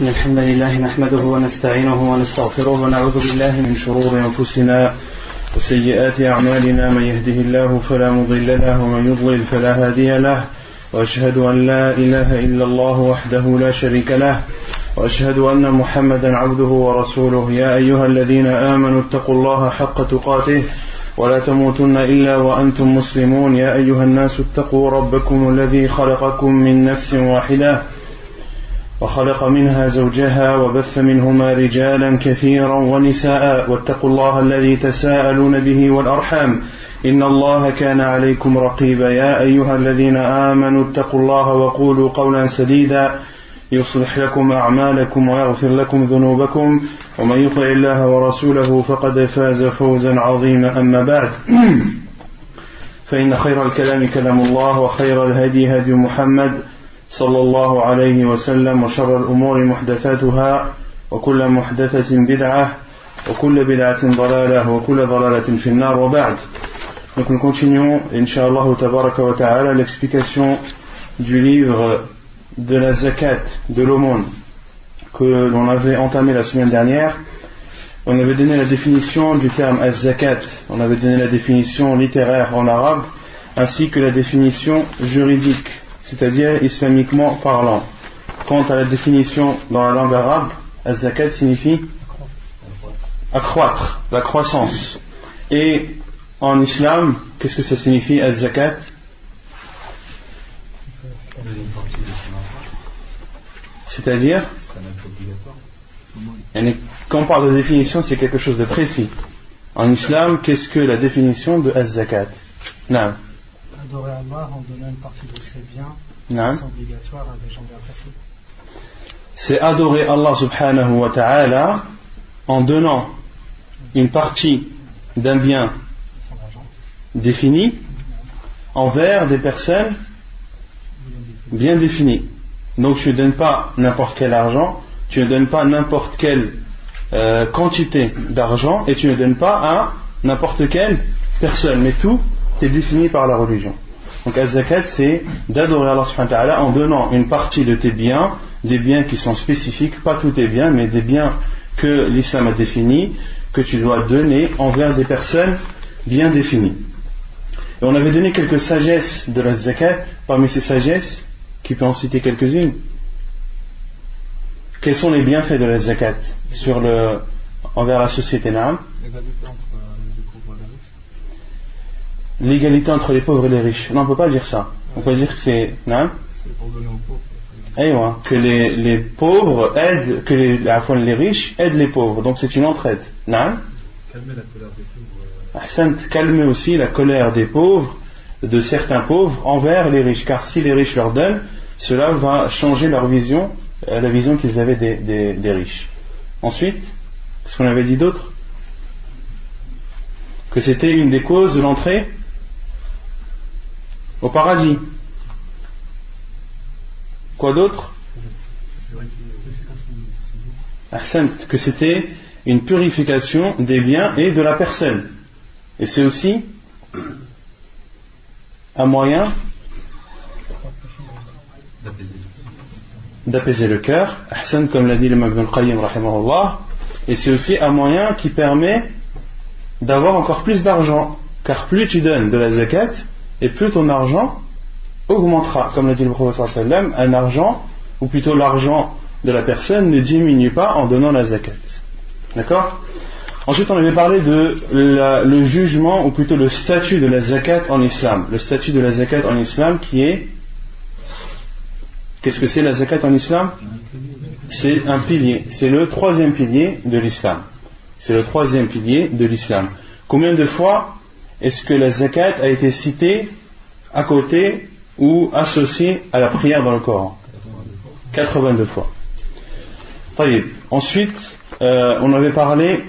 إن الحمد لله نحمده ونستعينه ونستغفره ونعوذ بالله من شرور أنفسنا وسيئات أعمالنا من يهده الله فلا مضل له ومن يضلل فلا هادي له وأشهد أن لا إله إلا الله وحده لا شريك له وأشهد أن محمدا عبده ورسوله يا أيها الذين آمنوا اتقوا الله حق تقاته ولا تموتن إلا وأنتم مسلمون يا أيها الناس اتقوا ربكم الذي خلقكم من نفس واحدة وخلق منها زوجها وبث منهما رجالا كثيرا ونساء واتقوا الله الذي تساءلون به والأرحام إن الله كان عليكم رقيبا يا أيها الذين آمنوا اتقوا الله وقولوا قولا سديدا يصلح لكم أعمالكم ويغفر لكم ذنوبكم ومن يطع الله ورسوله فقد فاز فوزا عظيما أما بعد فإن خير الكلام كلام الله وخير الهدي هدي محمد صلى الله عليه وسلم وشر الأمور محدثاتها وكل محدثة بدعة وكل بدعة ضلالة وكل ضلالة في النار وبعد. Donc nous continuons, Inch'Allah Tabaraka wa Ta'ala, l'explication du livre de la zakat, de l'aumône, que l'on avait entamé la semaine dernière. On avait donné la définition du terme az-zakat, on avait donné la définition littéraire en arabe, ainsi que la définition juridique, c'est-à-dire islamiquement parlant. Quant à la définition dans la langue arabe, az-zakat signifie accroître, la croissance. Et en islam, qu'est-ce que ça signifie az-zakat? C'est-à-dire, quand on parle de définition, c'est quelque chose de précis. En islam, qu'est-ce que la définition de az-zakat? Non. Adorer Allah en donnant une partie de ses biens, c'est obligatoire à des gens bien placés. C'est adorer Allah subhanahu wa ta'ala en donnant une partie d'un bien défini envers des personnes bien définies. Donc tu ne donnes pas n'importe quel argent, tu ne donnes pas n'importe quelle quantité d'argent et tu ne donnes pas à n'importe quelle personne, mais tout est défini par la religion. Donc az-zakat, c'est d'adorer Allah subhanahu wa ta'ala en donnant une partie de tes biens, des biens qui sont spécifiques, pas tous tes biens, mais des biens que l'islam a définis, que tu dois donner envers des personnes bien définies. Et on avait donné quelques sagesses de la zakat. Parmi ces sagesses, qui peut en citer quelques-unes? Quels sont les bienfaits de la zakat envers la société? L'égalité entre les pauvres et les riches. Non, on ne peut pas dire ça. On peut dire que c'est pour donner aux pauvres. Que les pauvres aident, que les riches aident les pauvres. Donc c'est une entraide. Non? Calmer la colère des pauvres. Calmer aussi la colère des pauvres, de certains pauvres envers les riches. Car si les riches leur donnent, cela va changer leur vision, la vision qu'ils avaient des riches. Ensuite, qu'est-ce qu'on avait dit d'autre? Que c'était une des causes de l'entrée au paradis. Quoi d'autre? Que c'était une purification des biens et de la personne. Et c'est aussi un moyen d'apaiser le cœur, comme l'a dit le Ibn al-Qayyim rahimahullah. Et c'est aussi un moyen qui permet d'avoir encore plus d'argent, car plus tu donnes de la zakat et plus ton argent augmentera, comme l'a dit le prophète sallallahu alayhi wa sallam. Un argent, ou plutôt l'argent de la personne, ne diminue pas en donnant la zakat. D'accord? Ensuite, on avait parlé de le jugement, ou plutôt le statut de la zakat en islam. Le statut de la zakat en islam qui est... Qu'est-ce que c'est la zakat en islam? C'est un pilier. C'est le troisième pilier de l'islam. C'est le troisième pilier de l'islam. Combien de fois est-ce que la zakat a été citée à côté ou associée à la prière dans le Coran? 82 fois. Ensuite, on avait parlé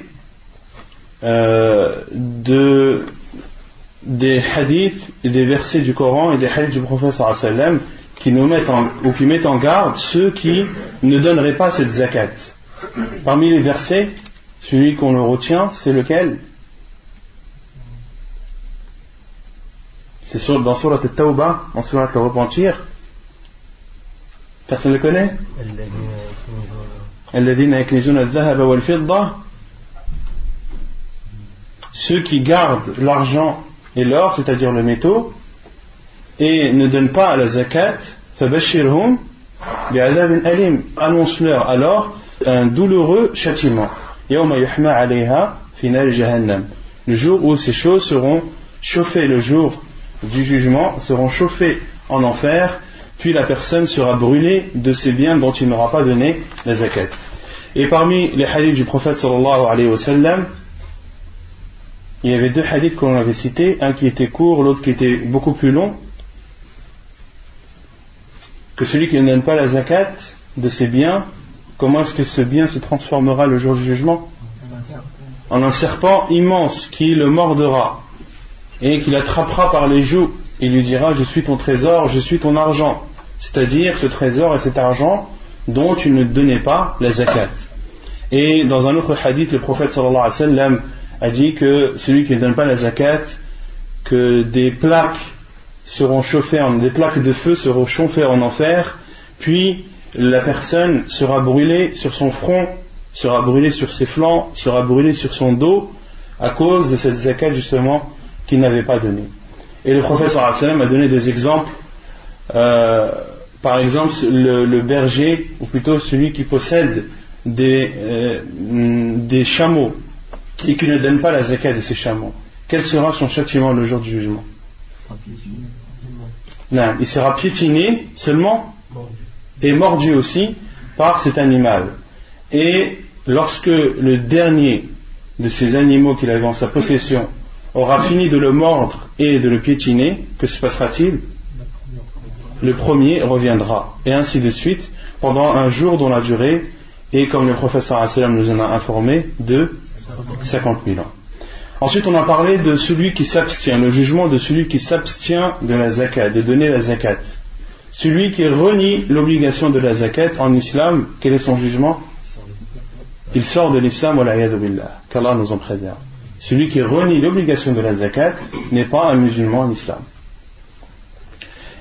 des hadiths et des versets du Coran et des hadiths du prophète sallallahu alayhi wa sallam qui nous mettent qui mettent en garde ceux qui ne donneraient pas cette zakat. Parmi les versets, celui qu'on le retient, c'est lequel? C'est dans Surat al-Tawbah, en Surat le repentir. Personne ne le connaît? الذين يكنزون الذهب والفضة, ceux qui gardent l'argent et l'or, c'est-à-dire le métaux, et ne donnent pas à la zakat, فبشرهم بعذاب أليم, annonce-leur alors un douloureux châtiment. يوم يحمى عليها في نار جهنم, le jour où ces choses seront chauffées, le jour du jugement, seront chauffées en enfer, puis la personne sera brûlée de ses biens dont il n'aura pas donné la zakat. Et parmi les hadiths du prophète sallallahu alayhi wa sallam, il y avait deux hadiths qu'on avait cités, un qui était court, l'autre qui était beaucoup plus long, que celui qui ne donne pas la zakat de ses biens, comment est-ce que ce bien se transformera le jour du jugement? En un serpent immense qui le mordra et qui l'attrapera par les joues et lui dira: je suis ton trésor, je suis ton argent, c'est-à-dire ce trésor et cet argent dont tu ne donnais pas la zakat. Et dans un autre hadith, le prophète sallallahu alayhi wa sallam a dit que celui qui ne donne pas la zakat, que des plaques seront chauffées, des plaques de feu seront chauffées en enfer, puis la personne sera brûlée sur son front, sera brûlée sur ses flancs, sera brûlée sur son dos à cause de cette zakat justement qu'il n'avait pas donnée. Et le prophète sallallahu alayhi wa sallam a donné des exemples. Par exemple, le berger, ou plutôt celui qui possède des chameaux et qui ne donne pas la zakat de ces chameaux, quel sera son châtiment le jour du jugement? Non, il sera piétiné seulement et mordu aussi par cet animal. Et lorsque le dernier de ces animaux qu'il avait en sa possession aura fini de le mordre et de le piétiner, que se passera-t-il? Le premier reviendra, et ainsi de suite, pendant un jour dont la durée est, comme le professeur sallam nous en a informé, de 50 000 ans. Ensuite, on a parlé de celui qui s'abstient, le jugement de celui qui s'abstient de la zakat, de donner la zakat. Celui qui renie l'obligation de la zakat en islam, quel est son jugement? Il sort de l'islam, wala'iyadu billah, qu'Allah nous en préserve. Celui qui renie l'obligation de la zakat n'est pas un musulman en islam.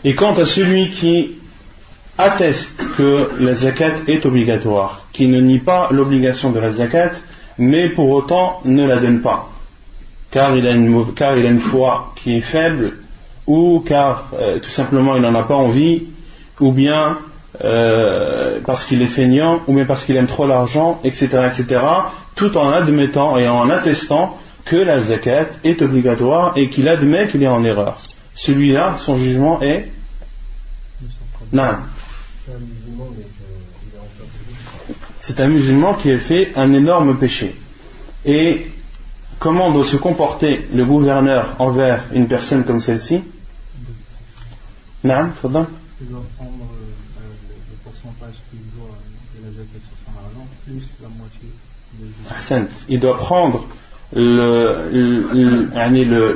Et quant à celui qui atteste que la zakat est obligatoire, qui ne nie pas l'obligation de la zakat, mais pour autant ne la donne pas, car il a une foi qui est faible, ou car tout simplement il n'en a pas envie, ou bien parce qu'il est feignant, ou bien parce qu'il aime trop l'argent, etc., etc., tout en admettant et en attestant que la zakat est obligatoire et qu'il admet qu'il est en erreur. Celui-là, son jugement est non. C'est un musulman qui a fait un énorme péché. Et comment doit se comporter le gouverneur envers une personne comme celle-ci? Non, il doit prendre le pourcentage qu'il doit de la zakat sur son argent plus la moitié de... Il doit prendre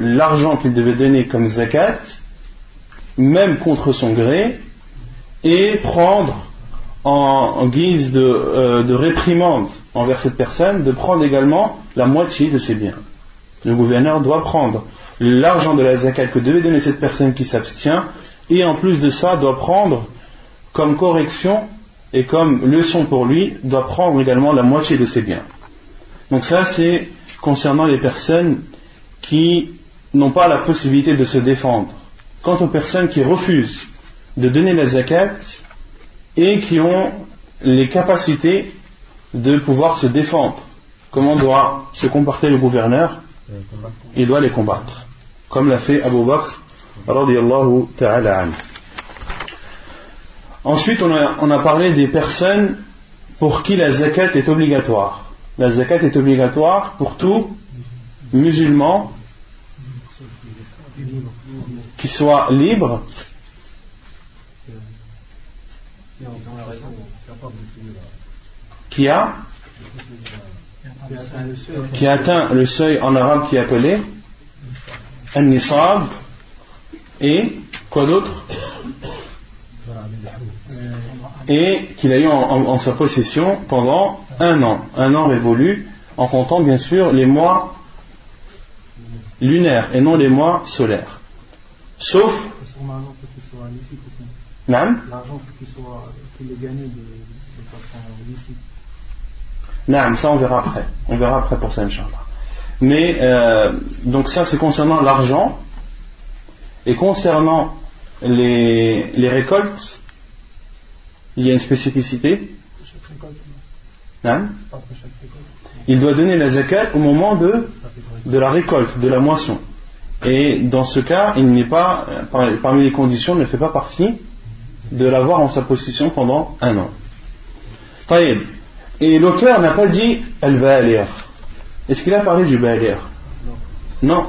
l'argent qu'il devait donner comme zakat, même contre son gré, et prendre en guise de réprimande envers cette personne, de prendre également la moitié de ses biens. Le gouverneur doit prendre l'argent de la zakat que devait donner cette personne qui s'abstient, et en plus de ça doit prendre comme correction et comme leçon pour lui, doit prendre également la moitié de ses biens. Donc ça, c'est concernant les personnes qui n'ont pas la possibilité de se défendre. Quant aux personnes qui refusent de donner la zakat et qui ont les capacités de pouvoir se défendre, comment doit se comporter le gouverneur? Il doit les combattre, comme l'a fait Abu Bakr radiyallahu ta'ala anhu. Ensuite, on a parlé des personnes pour qui la zakat est obligatoire. La zakat est obligatoire pour tout musulman qui soit libre, qui a atteint le seuil en arabe qui est appelé an-nisab, et quoi d'autre? Et qu'il a eu en sa possession pendant un an révolu, en comptant bien sûr les mois lunaires et non les mois solaires. Sauf l'argent qu'il ait gagné de façon licite. Non, ça on verra après. On verra après pour ça, Inch'Allah. Mais, donc ça c'est concernant l'argent. Et concernant les récoltes, il y a une spécificité. Non? Il doit donner la zakat au moment de la récolte, de la moisson. Et dans ce cas, il n'est pas, parmi les conditions, il ne fait pas partie de l'avoir en sa possession pendant un an. Taïb. Et l'auteur n'a pas dit al-ba'lir. Est-ce qu'il a parlé du ba'lir? Non.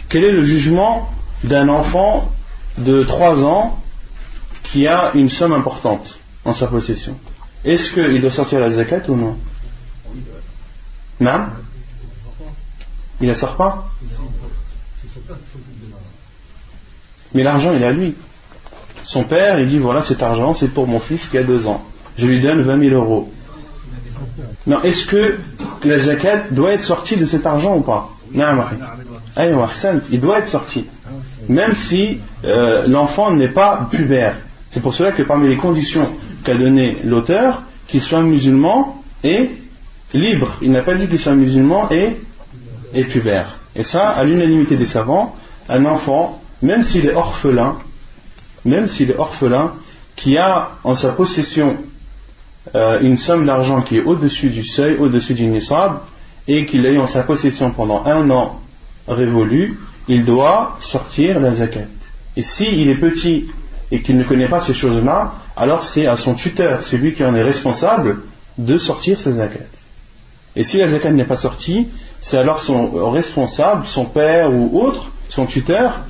Quel est le jugement d'un enfant de 3 ans qui a une somme importante en sa possession? Est-ce qu'il doit sortir la zakat ou non? Non? Il ne la sort pas? Mais l'argent il est à lui. Son père il dit voilà cet argent c'est pour mon fils qui a 2 ans. Je lui donne 20 000 euros. Non, est-ce que la zakat doit être sortie de cet argent ou pas? Non, il doit être sorti. Même si l'enfant n'est pas pubère. C'est pour cela que parmi les conditions qu'a donné l'auteur, qu'il soit musulman et libre. Il n'a pas dit qu'il soit musulman et pubère. Et ça, à l'unanimité des savants, un enfant, même s'il est orphelin, qui a en sa possession une somme d'argent qui est au-dessus du seuil, au-dessus du nisab, et qu'il a eu en sa possession pendant un an révolu, il doit sortir la zakat. Et s'il est petit et qu'il ne connaît pas ces choses-là, alors c'est à son tuteur, celui qui en est responsable, de sortir sa zakat. Et si la zakat n'est pas sortie, c'est alors son responsable, son père ou autre, son tuteur,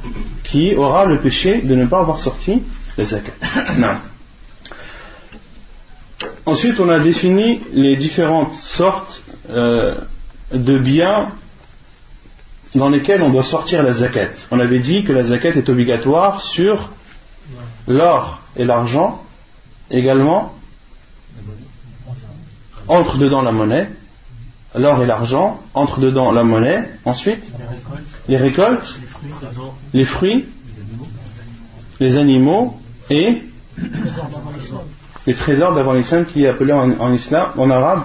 qui aura le péché de ne pas avoir sorti la zakat. Non. Ensuite, on a défini les différentes sortes de biens dans lesquels on doit sortir la zakat. On avait dit que la zakat est obligatoire sur l'or et l'argent, également entre dedans la monnaie, l'or et l'argent entre dedans la monnaie, ensuite les récoltes, les fruits, les animaux et les trésors d'avant l'islam, qui est appelé en islam, en arabe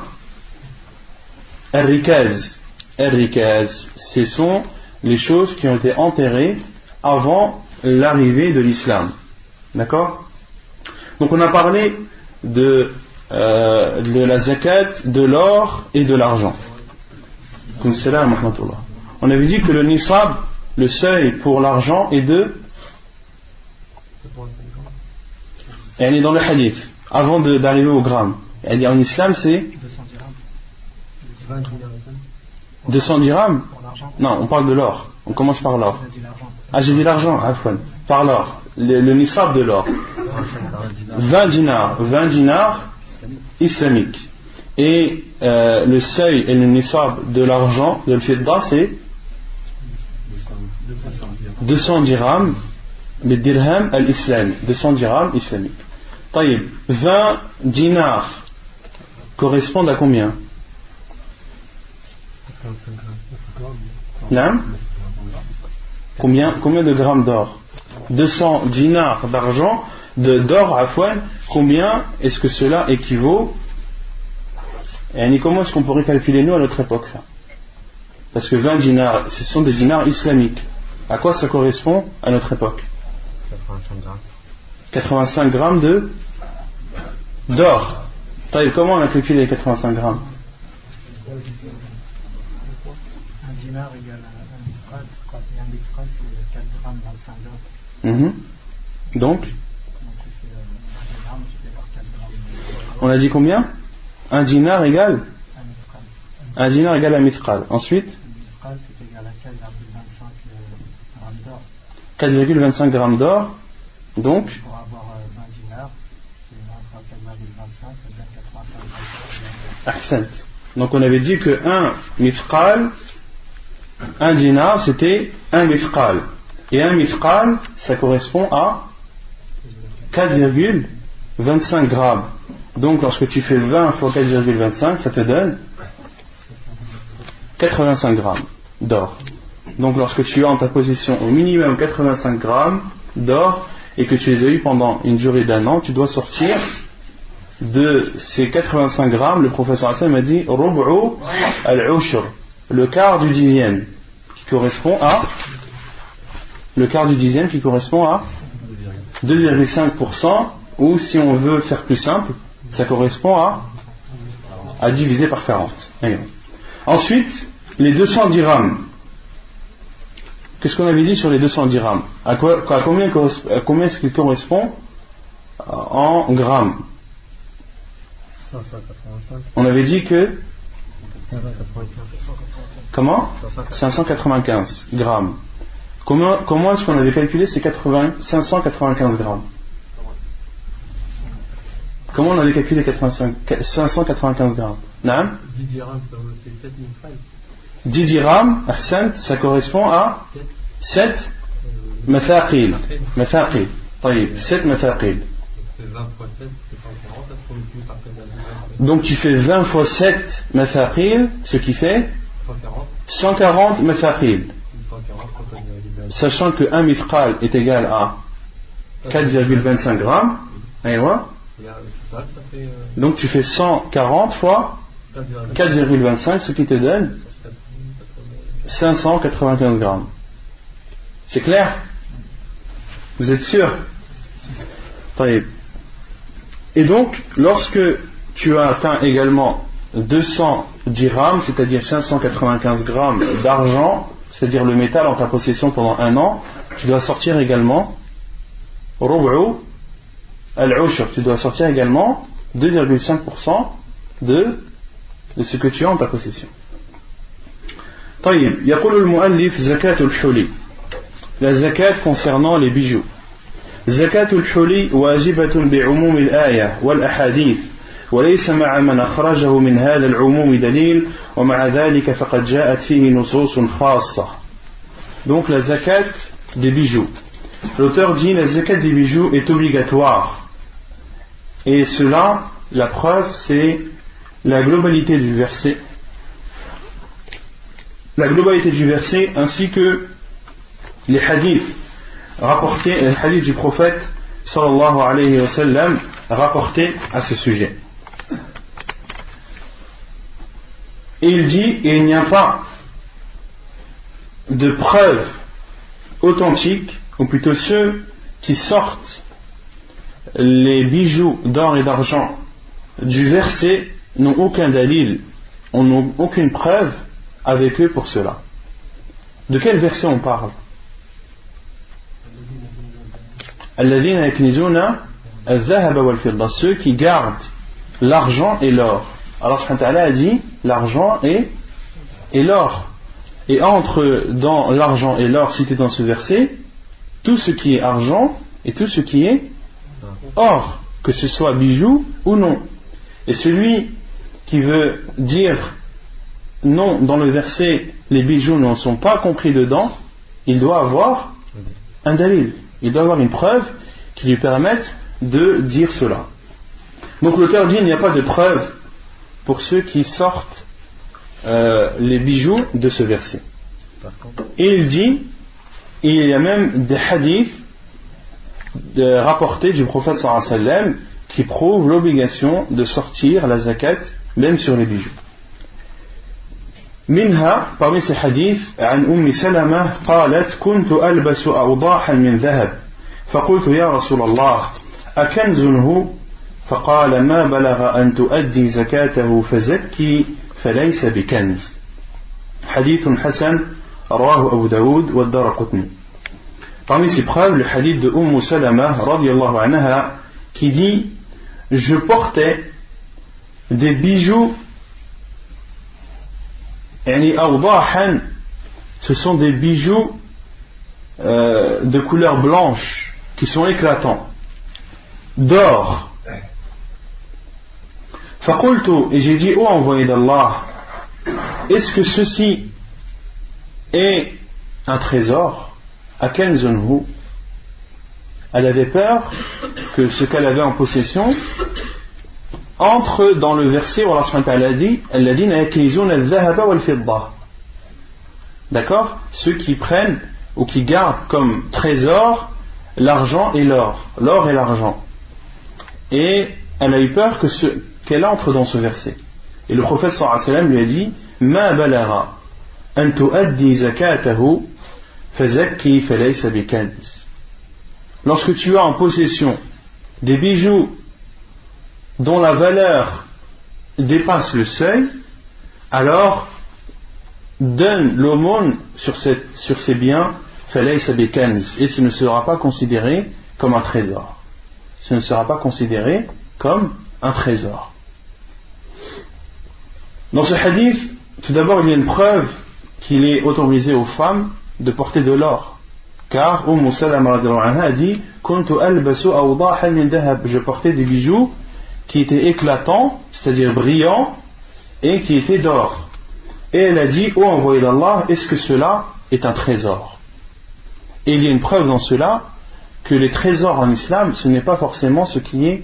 al-rikaz. Al-rikaz, ce sont les choses qui ont été enterrées avant l'arrivée de l'islam. D'accord? Donc on a parlé de la zakat, de l'or et de l'argent. On avait dit que le nisab, le seuil pour l'argent est de, et elle est dans le hadith, avant d'arriver au gramme. Elle dit en islam c'est 200 dirhams. Non, on parle de l'or. On commence par l'or. Ah, j'ai dit l'argent, par l'or. Le nisab de l'or. 20 dinars islamiques. Et le seuil et le nisab de l'argent, de l'fidda, c'est 200 dirhams, le dirham al-islami. 200 dirhams islamiques. Taïb, 20 dinars correspondent à combien? Non? Combien de grammes d'or? 200 dinars d'argent, d'or à fouet, combien est-ce que cela équivaut? Et comment est-ce qu'on pourrait calculer nous à notre époque ça? Parce que 20 dinars, ce sont des dinars islamiques. À quoi ça correspond à notre époque? 85 grammes d'or. Comment on a calculé les 85 grammes? Un dinar égale un mithral. Quand il y a un mithral, c'est 4 grammes 25 grammes. Donc, il fait 1 gramme multiplié par 4 grammes. On a dit combien? Un dinar égale un dinar égale un mithral. Ensuite, un mithral c'est égal à 4,25 grammes d'or. 4,25 grammes d'or. Donc, pour avoir 20 dinars, c'est 4,25, c'est-à-dire 85 grammes. Ahsant. Donc on avait dit que un mithqal, un dinar, c'était un mithqal. Et un mithqal, ça correspond à 4,25 grammes. Donc lorsque tu fais 20 fois 4,25, ça te donne 85 grammes d'or. Donc lorsque tu as en ta possession au minimum 85 grammes d'or et que tu les as eu pendant une durée d'un an, tu dois sortir de ces 85 grammes, le professeur Hassan m'a dit Rub'u al-Ushr, le quart du dixième, qui correspond à 2,5%, ou si on veut faire plus simple, ça correspond à diviser par 40. Ensuite, les 200 dirhams. Qu'est-ce qu'on avait dit sur les 200 dirhams? À combien est-ce qu'il correspond en grammes? 585. On avait dit que 595. Comment? 595 grammes. Comment est-ce qu'on avait calculé ces 595 grammes? Comment on avait calculé 595 grammes? 10 dirhams, c'est 7000 francs. 10 dirhams, Ahsan, ça correspond à 7 mathaqil. Mathaqil. طيب, 7 mathaqil. 20 fois 7, c'est 140, ça se multiplie par 7. Donc tu fais 20 fois 7 mathaqil, ce qui fait 140 mathaqil. Sachant que 1 mithqal est égal à 4,25 grammes. Donc tu fais 140 fois 4,25, ce qui te donne 595 grammes. C'est clair? Vous êtes sûr? Et donc, lorsque tu as atteint également 200 dirhams, c'est-à-dire 595 grammes d'argent, c'est-à-dire le métal en ta possession pendant un an, tu dois sortir également Rub'u al-Ushr, tu dois sortir également 2,5% de ce que tu as en ta possession. طيب, يقول المؤلف زكاة الحلي. La zakat concernant les bijoux. زكاة الحلي واجبة بعموم الآية والأحاديث وليس مع من أخرجه من هذا العموم دليل ومع ذلك فقد جاءت فيه نصوص خاصة. Donc la zakat des bijoux. L'auteur dit la zakat des bijoux est obligatoire. Et cela, la preuve, c'est la globalité du verset. La globalité du verset ainsi que les hadiths rapportés, les hadiths du prophète sallallahu alayhi wa sallam rapportés à ce sujet. Et il dit, il n'y a pas de preuves authentiques, ou plutôt ceux qui sortent les bijoux d'or et d'argent du verset n'ont aucun dalil, n'ont aucune preuve avec eux pour cela. De quel verset on parle? Alladhina yaknizuna al-dhahaba wal-fidda, ceux qui gardent l'argent et l'or. Alors subhanahu wa ta'ala a dit l'argent et l'or. Et entre dans l'argent et l'or cité dans ce verset, tout ce qui est argent et tout ce qui est or, que ce soit bijoux ou non. Et celui qui veut dire non, dans le verset les bijoux ne sont pas compris dedans, il doit avoir un dalil, il doit avoir une preuve qui lui permette de dire cela. Donc l'auteur dit il n'y a pas de preuve pour ceux qui sortent les bijoux de ce verset. Et il dit il y a même des hadiths rapportés du prophète sallallahu alayhi wa sallam qui prouvent l'obligation de sortir la zakat même sur les bijoux. منها parmi ces hadiths عن أم سلمة قالت كنت ألبس أوضاحا من ذهب فقلت يا رسول الله أكنز هو فقال ما بلغ أن تؤدي زكاته فزكي فليس بكنز حديث حسن رواه أبو داود والدارقطني. Parmi ces preuves, le hadith de Salama radiyallahu anha qui dit je portais des bijoux ce sont des bijoux de couleur blanche qui sont éclatants d'or. Faqultu, et j'ai dit ô envoyé d'Allah, est-ce que ceci est un trésor? Akanzunhu, elle avait peur que ce qu'elle avait en possession entre dans le verset où Allah subhanahu wa ta'ala a dit alladhina yaknizuna al-dhahaba wal-fidda. D'accord? Ceux qui prennent ou qui gardent comme trésor l'argent et l'or et l'argent. Et elle a eu peur qu'elle entre dans ce verset. Et le prophète sallallahu alayhi wa sallam lui a dit Ma balagha an tuaddi zakatahu fazakki falaysa bikanz. Lorsque tu as en possession des bijoux dont la valeur dépasse le seuil, alors donne l'aumône sur ces biens falaysa bikanz, et ce ne sera pas considéré comme un trésor. Ce ne sera pas considéré comme un trésor. Dans ce hadith, tout d'abord, il y a une preuve qu'il est autorisé aux femmes de porter de l'or. Car Salama a dit Kuntu albasu awdahan min dahab. Je portais des bijoux qui étaient éclatants, c'est-à-dire brillants, et qui étaient d'or. Et elle a dit Ô envoyé d'Allah, est-ce que cela est un trésor? Et il y a une preuve dans cela que les trésors en islam, ce n'est pas forcément ce qui est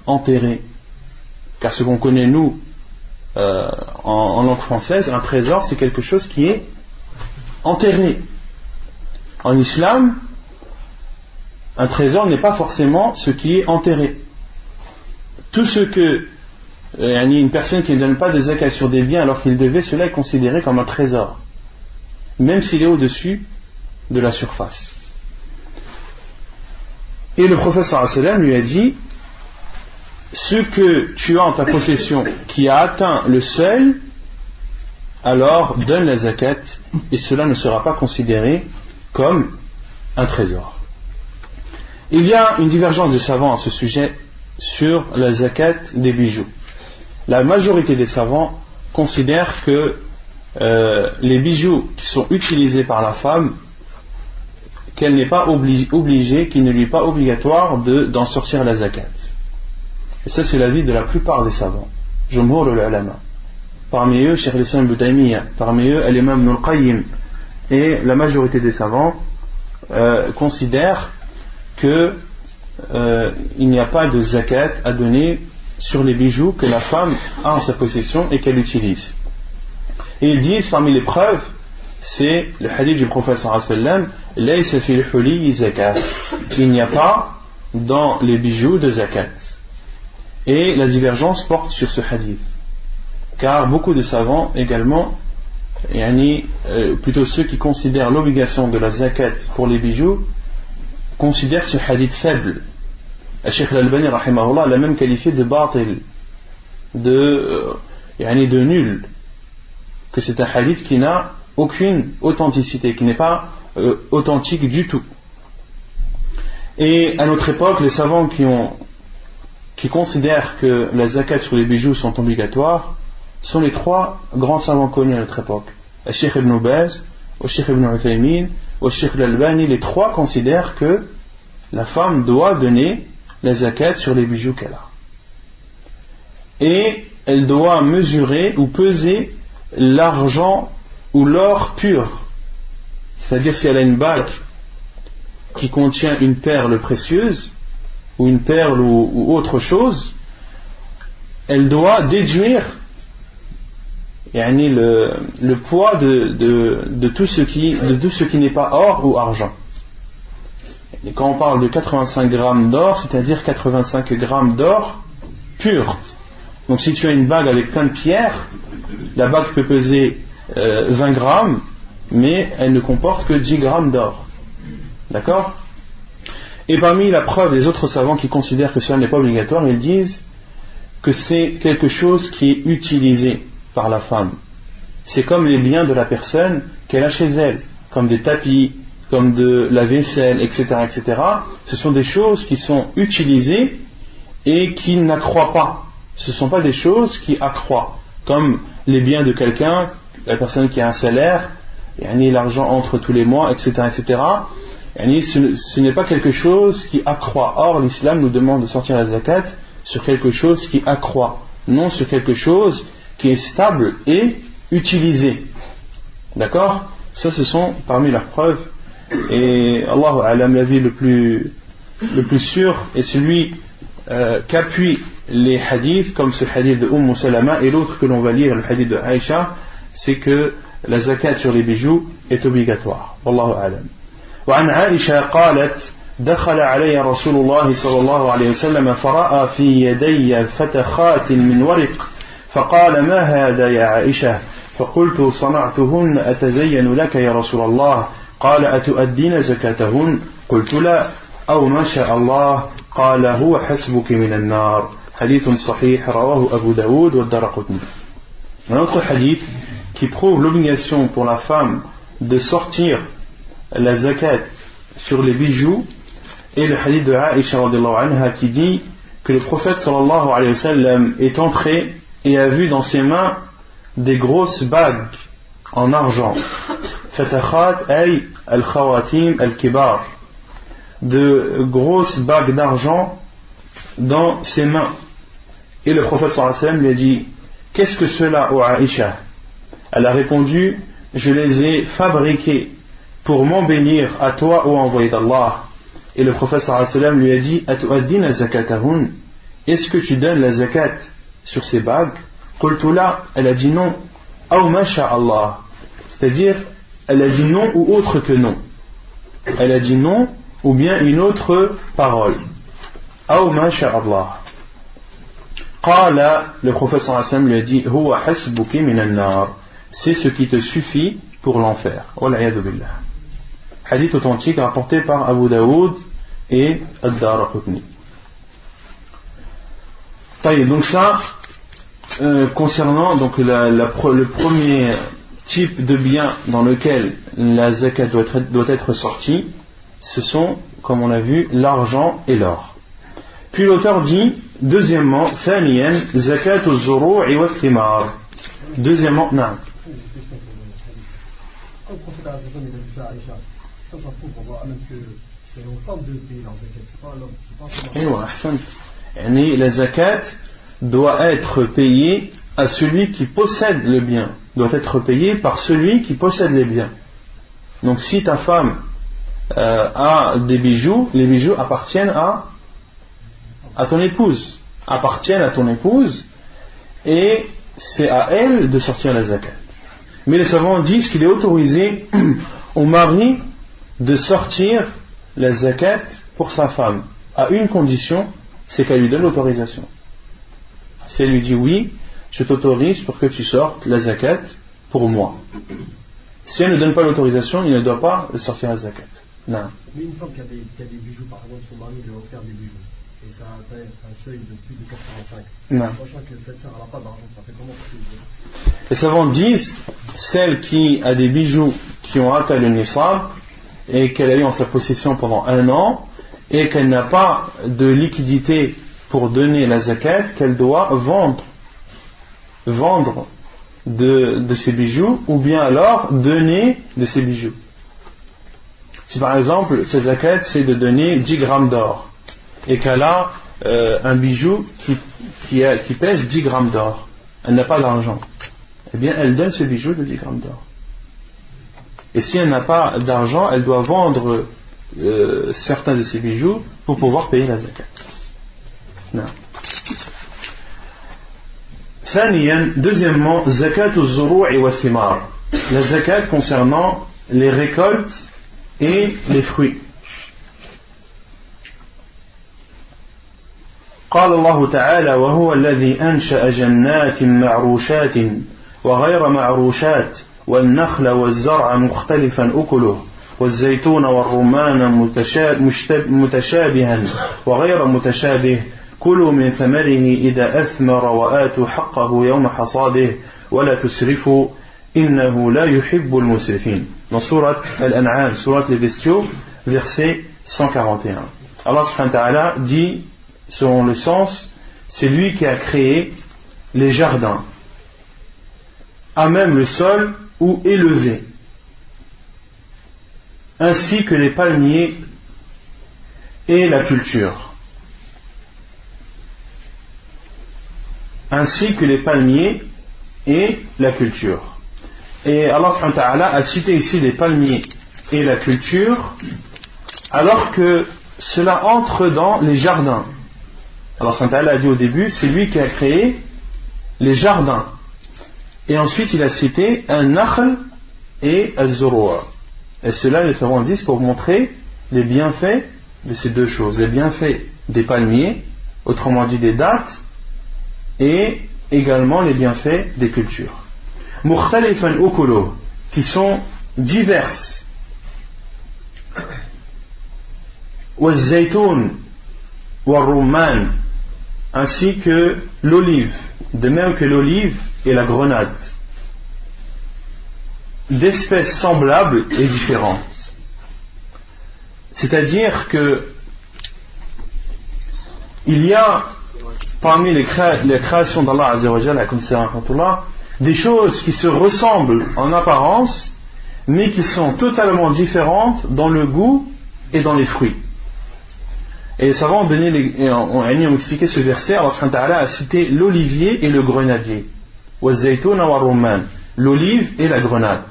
enterré. Car ce qu'on connaît nous en langue française, un trésor c'est quelque chose qui est enterré. En islam, un trésor n'est pas forcément ce qui est enterré. Tout ce que une personne qui ne donne pas de zakat sur des biens alors qu'il devait, cela est considéré comme un trésor, même s'il est au-dessus de la surface. Et le prophète sallallahu alayhi wa sallam lui a dit ce que tu as en ta possession qui a atteint le seuil, alors donne la zakat, et cela ne sera pas considéré comme un trésor. Il y a une divergence des savants à ce sujet sur la zakat des bijoux. La majorité des savants considèrent que les bijoux qui sont utilisés par la femme, qu'elle n'est pas obligée, qu'il ne lui est pas obligatoire d'en sortir la zakat. Et ça, c'est l'avis de la plupart des savants. Jumhur al-ulama. Parmi eux, Cheikh al-Islam ibn Taymiyyah. Parmi eux, l'imam Ibn al-Qayyim. Et la majorité des savants considèrent que il n'y a pas de zakat à donner sur les bijoux que la femme a en sa possession et qu'elle utilise. Et ils disent, parmi les preuves, c'est le hadith du prophète sallallahu alayhi wa sallam, laysa fil huli zakat. Il n'y a pas dans les bijoux de zakat. Et la divergence porte sur ce hadith, car beaucoup de savants également, plutôt ceux qui considèrent l'obligation de la zakat pour les bijoux, considèrent ce hadith faible. Cheikh al-Albani rahimahullah l'a même qualifié de batil, de nul, que c'est un hadith qui n'a aucune authenticité, qui n'est pas authentique du tout. Et à notre époque, les savants qui considèrent que la zakat sur les bijoux sont obligatoires sont les trois grands savants connus à notre époque. Cheikh Ibn Baz, Cheikh Ibn Uthaymin, Cheikh al-Albani. Les trois considèrent que la femme doit donner la zakat sur les bijoux qu'elle a. Et elle doit mesurer ou peser l'argent ou l'or pur. C'est-à-dire si elle a une bague qui contient une perle précieuse, ou une perle ou autre chose, elle doit déduire le poids de tout ce qui n'est pas or ou argent. Et quand on parle de 85 grammes d'or, c'est-à-dire 85 grammes d'or pur. Donc si tu as une bague avec plein de pierres, la bague peut peser 20 grammes, mais elle ne comporte que 10 grammes d'or. D'accord ? Et parmi la preuve des autres savants qui considèrent que cela n'est pas obligatoire, ils disent que c'est quelque chose qui est utilisé par la femme. C'est comme les biens de la personne qu'elle a chez elle, comme des tapis, comme de la vaisselle, etc., etc. Ce sont des choses qui sont utilisées et qui n'accroît pas. Ce ne sont pas des choses qui accroît, comme les biens de quelqu'un, la personne qui a un salaire, l'argent entre tous les mois, etc., etc. Ce n'est pas quelque chose qui accroît. Or, l'islam nous demande de sortir la zakat sur quelque chose qui accroît, non sur quelque chose qui est stable et utilisé. D'accord ? Ça, ce sont parmi leurs preuves. Et Allahu a'lam, l'avis le plus sûr est celui qu'appuient les hadiths, comme ce hadith de Salama et l'autre que l'on va lire, le hadith de Aïcha, c'est que la zakat sur les bijoux est obligatoire. Wallahu a'lam. وعن عائشة قالت دخل علي رسول الله صلى الله عليه وسلم فرأى في يدي فتخات من ورق فقال ما هذا يا عائشة فقلت صنعتهن أتزين لك يا رسول الله قال أتؤدين زكاتهن قلت لا أو ما شاء الله قال هو حسبك من النار حديث صحيح رواه أبو داود والدارقطني. Un autre hadith qui prouve l'obligation pour la femme de sortir la zakat sur les bijoux est le hadith de Aïcha radhiyallahu anha qui dit que le prophète sallallahu alayhi wa sallam est entré et a vu dans ses mains des grosses bagues en argent, fatakhat ay al-khawatim al-kibar, de grosses bagues d'argent dans ses mains. Et le prophète sallallahu alayhi wa sallam lui a dit qu'est-ce que cela, ô Aïcha? Elle a répondu je les ai fabriqués pour m'embellir à toi, ô envoyé d'Allah. Et le prophète sallallahu alayhi wa sallam lui a dit atu'addina zakatahun, est-ce que tu donnes la zakat sur ces bagues? Qultu la, elle a dit non. Aw ma sha Allah, c'est-à-dire elle a dit non ou autre que non. Elle a dit non ou bien une autre parole. Aw ma sha Allah. Qala, le prophète sallallahu alayhi wa sallam lui a dit huwa hasbuki minan nar, c'est ce qui te suffit pour l'enfer. Wal'iyadu billah. Hadith authentique rapporté par Abu Daoud et Ad-Daraqutni. Donc ça, concernant donc le premier type de bien dans lequel la zakat doit être sortie, ce sont, comme on l'a vu, l'argent et l'or. Puis l'auteur dit, deuxièmement, thaniyan zakat az-zuru'i wa thimar. Deuxièmement, non. Le prophète a dit ça à Aïcha. Ça prouve pour voir même que c'est aux femmes de payer leur zakat, c'est pas l'homme. C'est pas la zakat doit être payée à celui qui possède le bien, doit être payée par celui qui possède les biens. Donc si ta femme a des bijoux, les bijoux appartiennent à ton épouse, appartiennent à ton épouse, et c'est à elle de sortir la zakat. Mais les savants disent qu'il est autorisé au mari de sortir la zakat pour sa femme, à une condition, c'est qu'elle lui donne l'autorisation. Si elle lui dit oui, je t'autorise pour que tu sortes la zakat pour moi. Si elle ne donne pas l'autorisation, il ne doit pas sortir la zakat. Non. Mais une femme qui a des bijoux, par exemple, son mari lui a offert des bijoux, et ça a atteint un seuil de plus de 85. Non. Sachant que cette sœur n'a pas d'argent, ça fait comment? Les savants disent, celle qui a des bijoux qui ont atteint le nisab, et qu'elle a eu en sa possession pendant 1 an, et qu'elle n'a pas de liquidité pour donner la zakat, qu'elle doit vendre de ses bijoux, ou bien alors donner de ses bijoux. Si par exemple sa zakat c'est de donner 10 grammes d'or, et qu'elle a un bijou qui pèse 10 grammes d'or, elle n'a pas d'argent, eh bien elle donne ce bijou de 10 grammes d'or. Et si elle n'a pas d'argent, elle doit vendre certains de ses bijoux pour pouvoir payer la zakat. Non. Deuxièmement, zakat az-zuru'i wa thimar. La zakat concernant les récoltes et les fruits. قال الله تعالى وهو الذي أنشأ جنات معروشات وغير معروشات والنخل والزرع مختلفا أكله والزيتون والرمان متشابها وغير متشابه كلوا من ثمره إذا أثمر وآتوا حقه يوم حصاده ولا تسرفوا إنه لا يحب المسرفين. Dans Sourate Al-An'am, Sourate les Bestiaux, verset 141. Allah subhanahu wa ta'ala dit, selon le sens, c'est lui qui a créé les jardins, à même le sol ou élevé, ainsi que les palmiers et la culture. Ainsi que les palmiers et la culture. Et Allah subhanahu wa ta'ala a cité ici les palmiers et la culture, alors que cela entre dans les jardins. Allah subhanahu wa ta'ala a dit au début, c'est lui qui a créé les jardins. Et ensuite il a cité un nakhl et az-zurwa. Et cela, les savants disent, pour montrer les bienfaits de ces deux choses, les bienfaits des palmiers, autrement dit des dattes, et également les bienfaits des cultures. Mukhtalifan ukuluh, qui sont diverses. Wa zaytoun wa rumman, ainsi que l'olive, de même que l'olive et la grenade, d'espèces semblables et différentes. C'est-à-dire que il y a parmi les créations d'Allah Azza wa Jalla, comme c'est rahmatullah, des choses qui se ressemblent en apparence, mais qui sont totalement différentes dans le goût et dans les fruits. Et les savants ont expliqué ce verset lorsqu'Allah Ta'ala a cité l'olivier et le grenadier, l'olive et la grenade.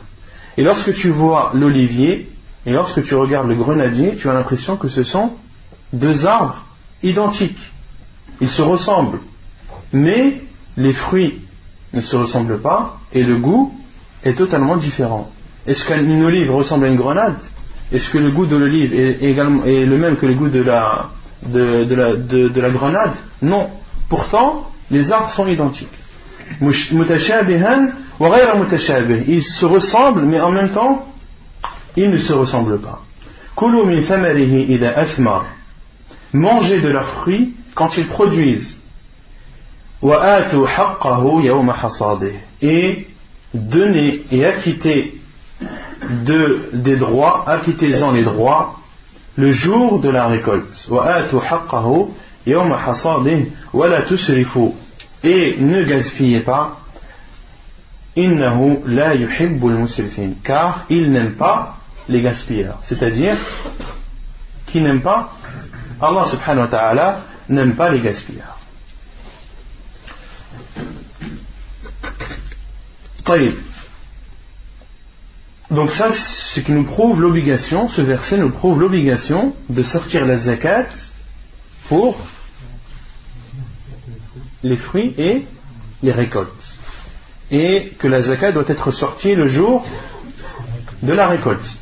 Et lorsque tu vois l'olivier et lorsque tu regardes le grenadier, tu as l'impression que ce sont deux arbres identiques. Ils se ressemblent, mais les fruits ne se ressemblent pas et le goût est totalement différent. Est-ce qu'une olive ressemble à une grenade? Est-ce que le goût de l'olive est le même que le goût de la grenade? Non. Pourtant, les arbres sont identiques. Mutashabihan wa ghayra mutashabih. Ils se ressemblent, mais en même temps, ils ne se ressemblent pas. Kulu min thamarihi idha athmar. Mangez de leurs fruits quand ils produisent. Wa atu haqqahu yawma hasadih. Et donnez et acquittez des droits, acquittez-en les droits le jour de la récolte. Wa atu haqqahu yawma hasadih wa la tusrifu. Et ne gaspillez pas. Innahu la yuhibbul musrifin. Car il n'aime pas les gaspilleurs. C'est-à-dire, qui n'aime pas, Allah subhanahu wa ta'ala n'aime pas les gaspilleurs. Taïb. Donc ça, ce qui nous prouve l'obligation, ce verset nous prouve l'obligation de sortir la zakat pour les fruits et les récoltes. Et que la zakat doit être sortie le jour de la récolte.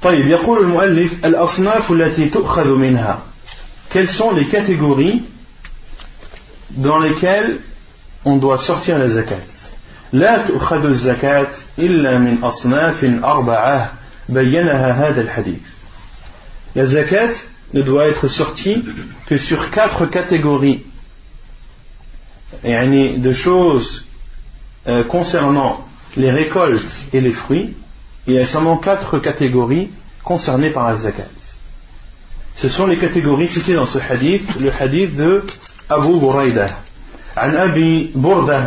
طيب يقول المؤلف الأصناف التي تؤخذ منها. Quelles sont les catégories dans lesquelles on doit sortir la zakat? لا تؤخذ الزكاة إلا من أصناف أربعة بينها هذا الحديث. La zakat ne doit être sortie que sur 4 catégories de choses concernant les récoltes et les fruits. Il y a seulement 4 catégories concernées par la zakat. Ce sont les catégories citées dans ce hadith, le hadith de Abu Buraidah. عن أبي بردة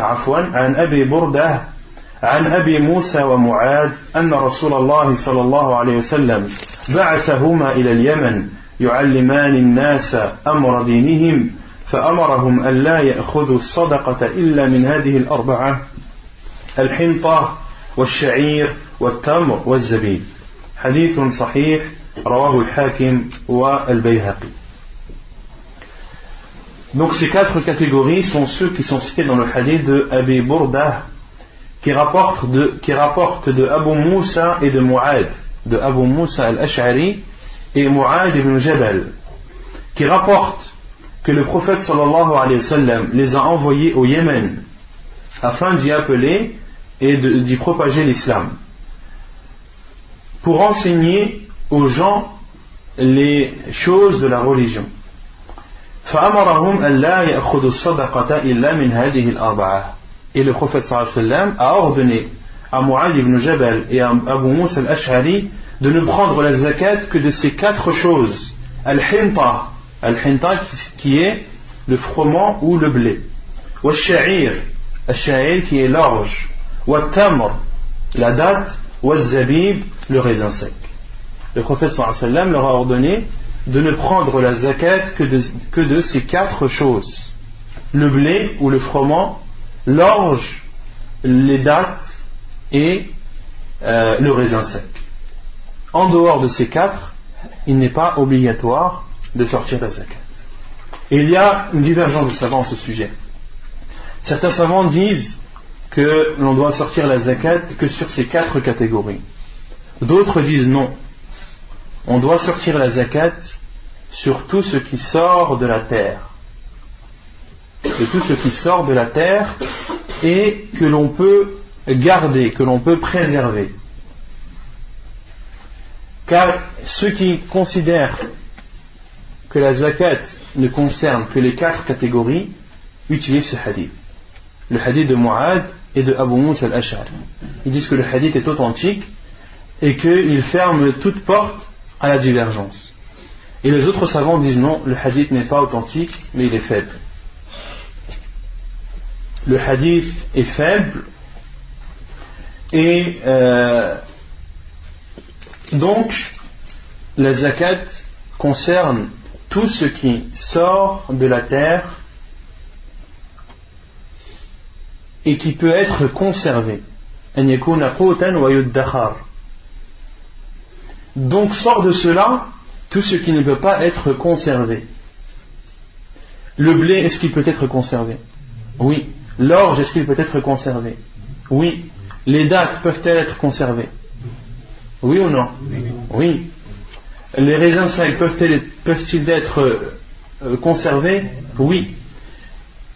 عن أبي موسى ومعاذ أن رسول الله صلى الله عليه وسلم بعثهما إلى اليمن يعلمان الناس أمر دينهم فأمرهم أن لا يأخذوا الصدقة إلا من هذه الأربعة الحنطة والشعير والتمر والزبيب. حديث صحيح رواه الحاكم والبيهقي. Donc ces 4 catégories sont ceux qui sont cités dans le hadith de Abi Burdah, qui rapporte de Abu Moussa et de Mu'ad, de Abu Moussa al-Ash'ari et Mu'ad ibn Jabal, qui rapporte que le prophète sallallahu alayhi wa sallam les a envoyés au Yémen afin d'y appeler et d'y propager l'islam, pour enseigner aux gens les choses de la religion. فأمرهم أن لا يأخذوا الصدقة إلا من هذه الأربعة. Et le prophète sallallahu alayhi wa sallam a ordonné à Mu'ad ibn Jabal et à Abu Moussa al-Ash'ari de ne prendre la zakat que de ces 4 choses. Al-Hinta qui est le froment ou le blé. Wal-Sha'ir qui est l'orge. Wal-Tamr, la date. Wal-Zabib, le raisin sec. Le prophète sallallahu alayhi wa sallam leur a ordonné de ne prendre la zakat que de ces 4 choses: le blé ou le froment, l'orge, les dattes et le raisin sec. En dehors de ces 4, il n'est pas obligatoire de sortir la zakat. Et il y a une divergence de savants à ce sujet. Certains savants disent que l'on doit sortir la zakat que sur ces 4 catégories. D'autres disent non. on doit sortir la zakat sur tout ce qui sort de la terre. De tout ce qui sort de la terre et que l'on peut garder, que l'on peut préserver. Car ceux qui considèrent que la zakat ne concerne que les 4 catégories utilisent ce hadith. Le hadith de Mu'ad et de Abu Moussa al-Ash'ari. Ils disent que le hadith est authentique et qu'il ferme toute porte à la divergence. Et les autres savants disent non, le hadith n'est pas authentique, mais il est faible. Le hadith est faible et donc la zakat concerne tout ce qui sort de la terre et qui peut être conservé. Donc sort de cela tout ce qui ne peut pas être conservé. Le blé, est-ce qu'il peut être conservé? Oui. L'orge, est-ce qu'il peut être conservé? Oui. Les dattes peuvent-elles être conservées? Oui ou non? Oui. Les raisins secs peuvent-ils être conservés? Oui.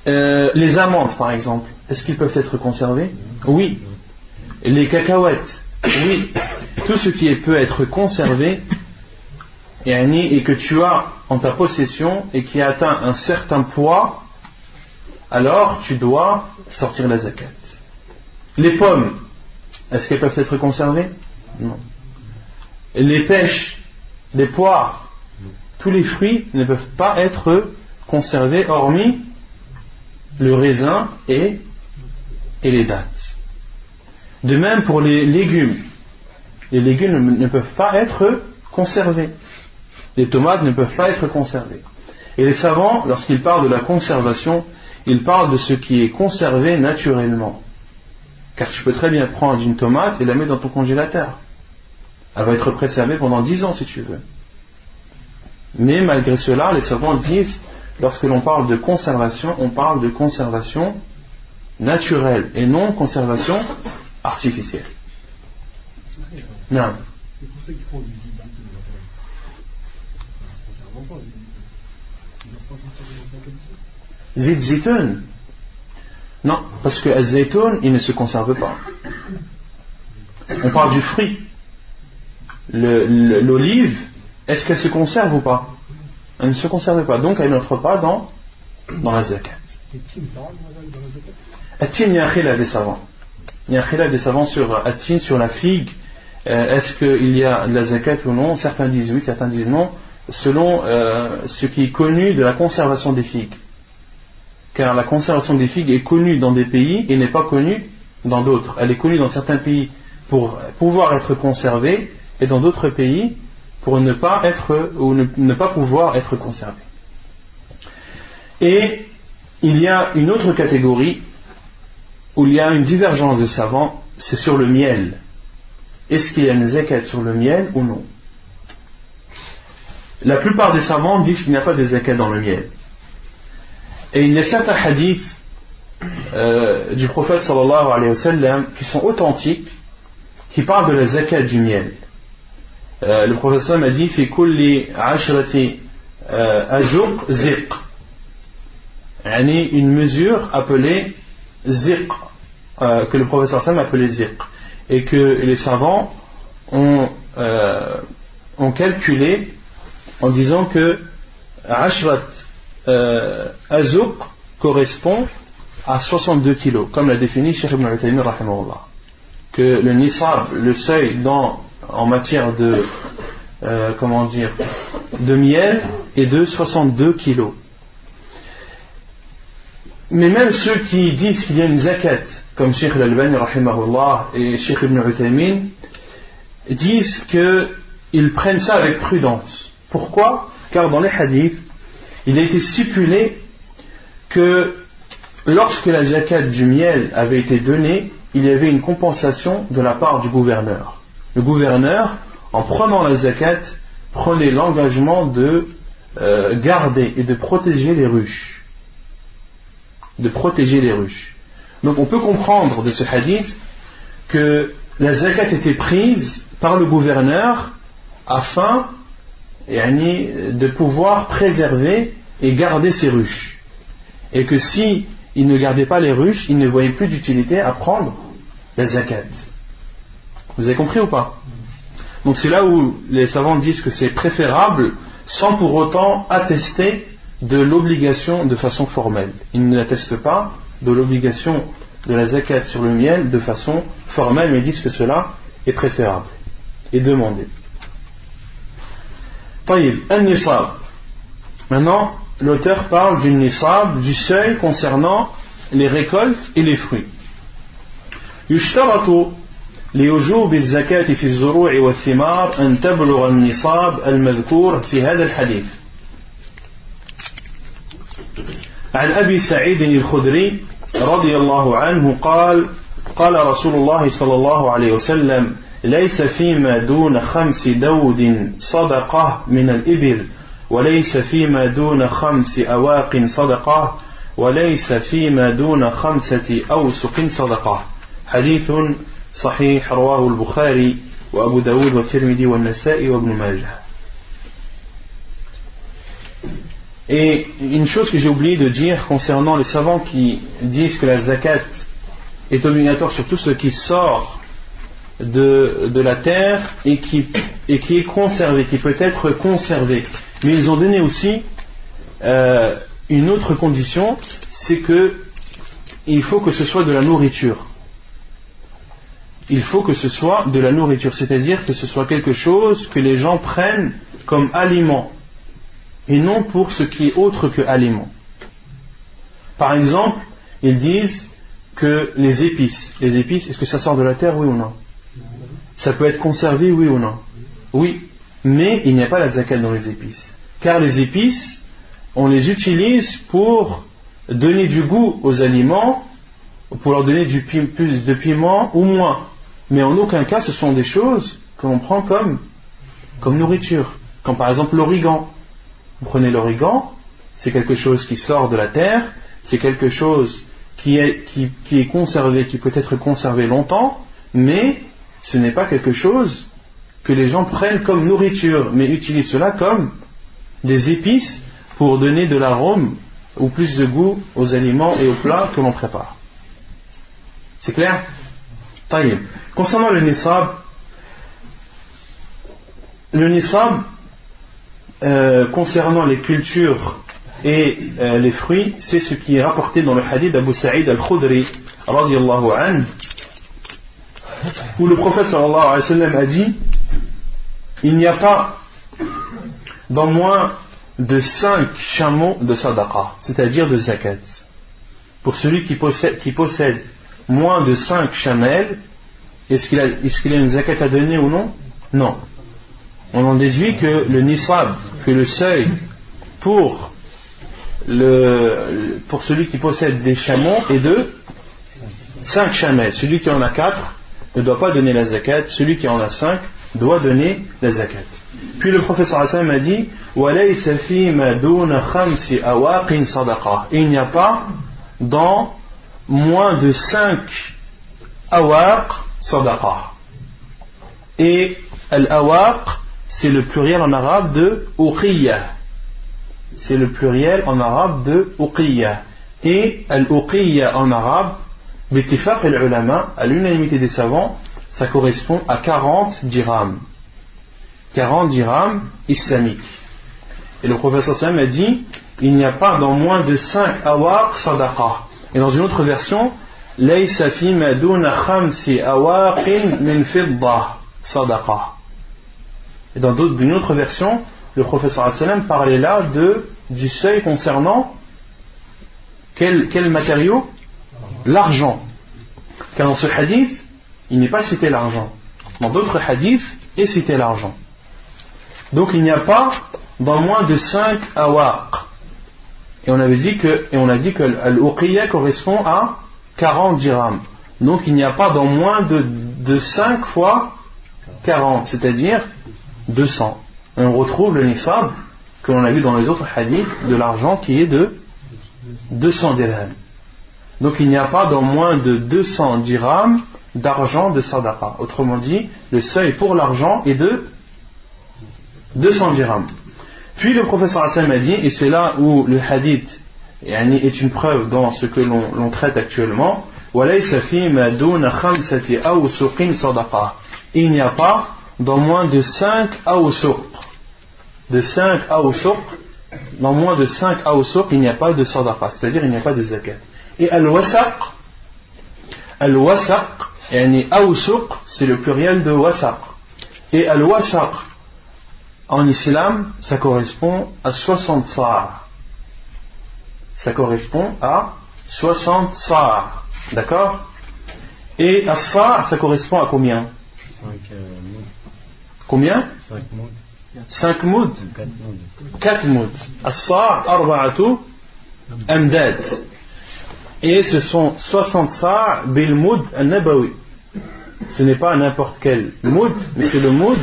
Les amandes, par exemple, est-ce qu'ils peuvent être conservés? Oui. Les cacahuètes? Oui. Tout ce qui peut être conservé et que tu as en ta possession et qui atteint un certain poids, alors tu dois sortir la zakat. Les pommes, est-ce qu'elles peuvent être conservées? Non. Les pêches, les poires, tous les fruits ne peuvent pas être conservés hormis le raisin et les dattes. De même pour les légumes. Les légumes ne peuvent pas être conservés. Les tomates ne peuvent pas être conservées. Et les savants, lorsqu'ils parlent de la conservation, ils parlent de ce qui est conservé naturellement. Car tu peux très bien prendre une tomate et la mettre dans ton congélateur. Elle va être préservée pendant 10 ans si tu veux. Mais malgré cela, les savants disent, lorsque l'on parle de conservation, on parle de conservation naturelle et non conservation artificielle. Non. C'est pour ceux qui font du zit, ça ne conserve pas. Ils ne doivent pas s'en servir dans Zit zitoun? Non, parce que le zaytoun, il ne se conserve pas. On parle du fruit. L'olive, est-ce qu'elle se conserve ou pas? Elle ne se conserve pas, donc elle n'entre pas dans la zakat. At-tin, il y a un khilaf des savants. Il y a un khilaf des savants sur at-tin, sur la figue. Est-ce qu'il y a de la zakat ou non? Certains disent oui, certains disent non, selon ce qui est connu de la conservation des figues. Car la conservation des figues est connue dans des pays et n'est pas connue dans d'autres. Elle est connue dans certains pays pour pouvoir être conservée et dans d'autres pays pour ne pas être ou ne pas pouvoir être conservée. Et il y a une autre catégorie où il y a une divergence de savants, c'est sur le miel. Est-ce qu'il y a une zakat sur le miel ou non? La plupart des savants disent qu'il n'y a pas de zakat dans le miel. Et il y a certains hadiths du prophète sallallahu alayhi wa sallam qui sont authentiques, qui parlent de la zakat du miel. Le prophète sallam a dit fi kulli ashrati azuq ziq, une mesure appelée ziq, que le prophète sallam appelait ziq, et que les savants ont calculé en disant que ashrat azuq correspond à 62 kilos, comme l'a défini Cheikh Ibn Uthaymin rahimahullah, que le nisab, le seuil en matière de de miel est de 62 kilos. Mais même ceux qui disent qu'il y a une zakat, comme Cheikh Al-Albani rahimahullah et Cheikh Ibn Uthaymin, disent qu'ils prennent ça avec prudence. Pourquoi? Car dans les hadiths, il a été stipulé que lorsque la zakat du miel avait été donnée, il y avait une compensation de la part du gouverneur. Le gouverneur, en prenant la zakat, prenait l'engagement de garder et de protéger les ruches. Donc on peut comprendre de ce hadith que la zakat était prise par le gouverneur afin de pouvoir préserver et garder ses ruches. Et que si il ne gardait pas les ruches, il ne voyait plus d'utilité à prendre la zakat. Vous avez compris ou pas? Donc c'est là où les savants disent que c'est préférable sans pour autant attester de l'obligation de façon formelle. Ils n'attestent pas de l'obligation de la zakat sur le miel de façon formelle, mais disent que cela est préférable et demandé. Taïb, al-nisab. Maintenant, l'auteur parle du nisab, du seuil concernant les récoltes et les fruits. يشترط لوجوب الزكاة في الزروع والثمار أن تبلغ النصاب المذكور في هذا الحديث. عن أبي سعيد الخدري رضي الله عنه قال: قال رسول الله صلى الله عليه وسلم: ليس فيما دون 5 دود صدقة من الإبل، وليس فيما دون 5 أواق صدقة، وليس فيما دون 5 أوسق صدقة. حديث صحيح رواه البخاري وأبو داود والترمذي والنسائي وابن ماجه. Et une chose que j'ai oublié de dire concernant les savants qui disent que la zakat est obligatoire sur tout ce qui sort de la terre et qui est conservé, qui peut être conservé. Mais ils ont donné aussi une autre condition, c'est que il faut que ce soit de la nourriture. Il faut que ce soit de la nourriture, c'est-à-dire que ce soit quelque chose que les gens prennent comme aliment et non pour ce qui est autre que aliment. Par exemple, ils disent que les épices, est-ce que ça sort de la terre, oui ou non? Ça peut être conservé, oui ou non? Oui, mais il n'y a pas la zakat dans les épices, car les épices, on les utilise pour donner du goût aux aliments, pour leur donner plus de piment ou moins, mais en aucun cas ce sont des choses que l'on prend comme nourriture, comme par exemple l'origan. Vous prenez l'origan, c'est quelque chose qui sort de la terre, c'est quelque chose qui est conservé, qui peut être conservé longtemps, mais ce n'est pas quelque chose que les gens prennent comme nourriture, mais utilisent cela comme des épices pour donner de l'arôme ou plus de goût aux aliments et aux plats que l'on prépare. C'est clair? Taïb. Concernant le nisab, concernant les cultures et les fruits, c'est ce qui est rapporté dans le hadith d'Abu Sa'id al-Khudri radiyallahu anhu, où le prophète sallallahu alayhi wa sallam a dit: il n'y a pas dans moins de 5 chameaux de sadaqa, c'est-à-dire de zakat. Pour celui qui possède moins de 5 chamelles, est-ce qu'il a une zakat à donner ou non? Non. On en déduit que le nisab, que le seuil pour celui qui possède des chameaux est de 5 chamelles. Celui qui en a 4 ne doit pas donner la zakat, celui qui en a 5 doit donner la zakat. Puis le professeur Hassan m'a dit: وَلَيْسَ فِي مَا دُونَ 5 أَوَاقٍ صَدَقَةٍ. Il n'y a pas dans moins de 5 awaq sadaqa. Et al-awaq, c'est le pluriel en arabe de uqiyya. C'est le pluriel en arabe de uqiyya. Et al-uqiyya en arabe, bittifaq al-ulama, à l'unanimité des savants, ça correspond à 40 dirhams. 40 dirhams islamiques. Et le professeur Sam a dit: il n'y a pas dans moins de 5 awaq sadaqa. Et dans une autre version, laysa fi ma duna 5 awaqin min fidda sadaqa. Et dans une autre version, le professeur sallam parlait là du seuil concernant quel matériau? L'argent. Car dans ce hadith, il n'est pas cité l'argent. Dans d'autres hadiths, est cité l'argent. Donc il n'y a pas dans moins de 5 awaq. Et on a dit que l'uqiyya correspond à 40 dirhams. Donc il n'y a pas dans moins de 5 fois 40, c'est-à-dire 200. Et on retrouve le nisab que l'on a vu dans les autres hadiths de l'argent qui est de 200 dirhams. Donc il n'y a pas dans moins de 200 dirhams d'argent de sadaqa. Autrement dit, le seuil pour l'argent est de 200 dirhams. Puis le professeur Hassan a dit, et c'est là où le hadith est une preuve dans ce que l'on traite actuellement, il n'y a pas dans moins de 5 awsuq. De 5 awsuq, dans moins de 5 awsuq, il n'y a pas de sadaqa, c'est-à-dire il n'y a pas de zakat. Et al-wasaq, awsuq, c'est le pluriel de wasaq. Et al-wasaq, en islam, ça correspond à 60 sa'. Ça correspond à 60 sa'. D'accord? Et as-sa', ça correspond à combien? 5 mouds. Combien? 5 mouds. 5 mouds? 4 mouds. As-sa' arba'atu amdad. Et ce sont 60 sa' bil moud an-nabawi. Ce n'est pas n'importe quel moud, mais c'est le moud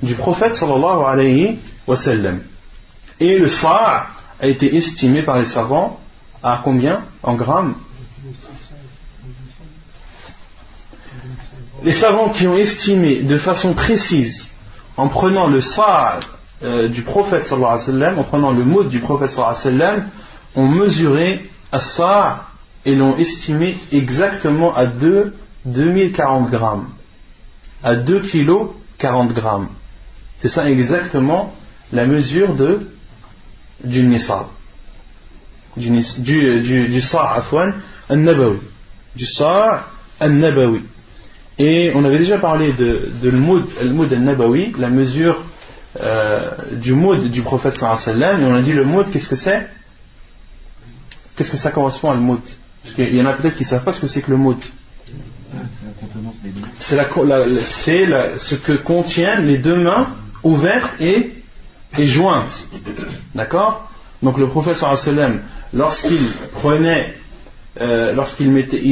du prophète sallallahu alayhi wa sallam. Et le sa' a été estimé par les savants à combien en grammes? Les savants qui ont estimé de façon précise, en prenant le sa' du prophète sallallahu alayhi wa sallam, en prenant le moud du prophète sallallahu alayhi wa sallam, ont mesuré à sa' et l'ont estimé exactement à 2040 grammes. À 2 kilos 40 grammes. C'est ça exactement la mesure du nisab. Du sa' afwan al-nabawi. Du sa' al-nabawi. Et on avait déjà parlé de le moud al-nabawi, la mesure du moud du prophète sallallahu alayhi wa sallam. Et on a dit le moud, qu'est-ce que c'est? Qu'est-ce que ça correspond à le moud? Parce qu'il y en a peut-être qui ne savent pas ce que c'est que le moud. C'est ce que contiennent les deux mains ouvertes et jointes. D'accord? Donc le prophète sallallahu alayhi wa sallam, lorsqu'il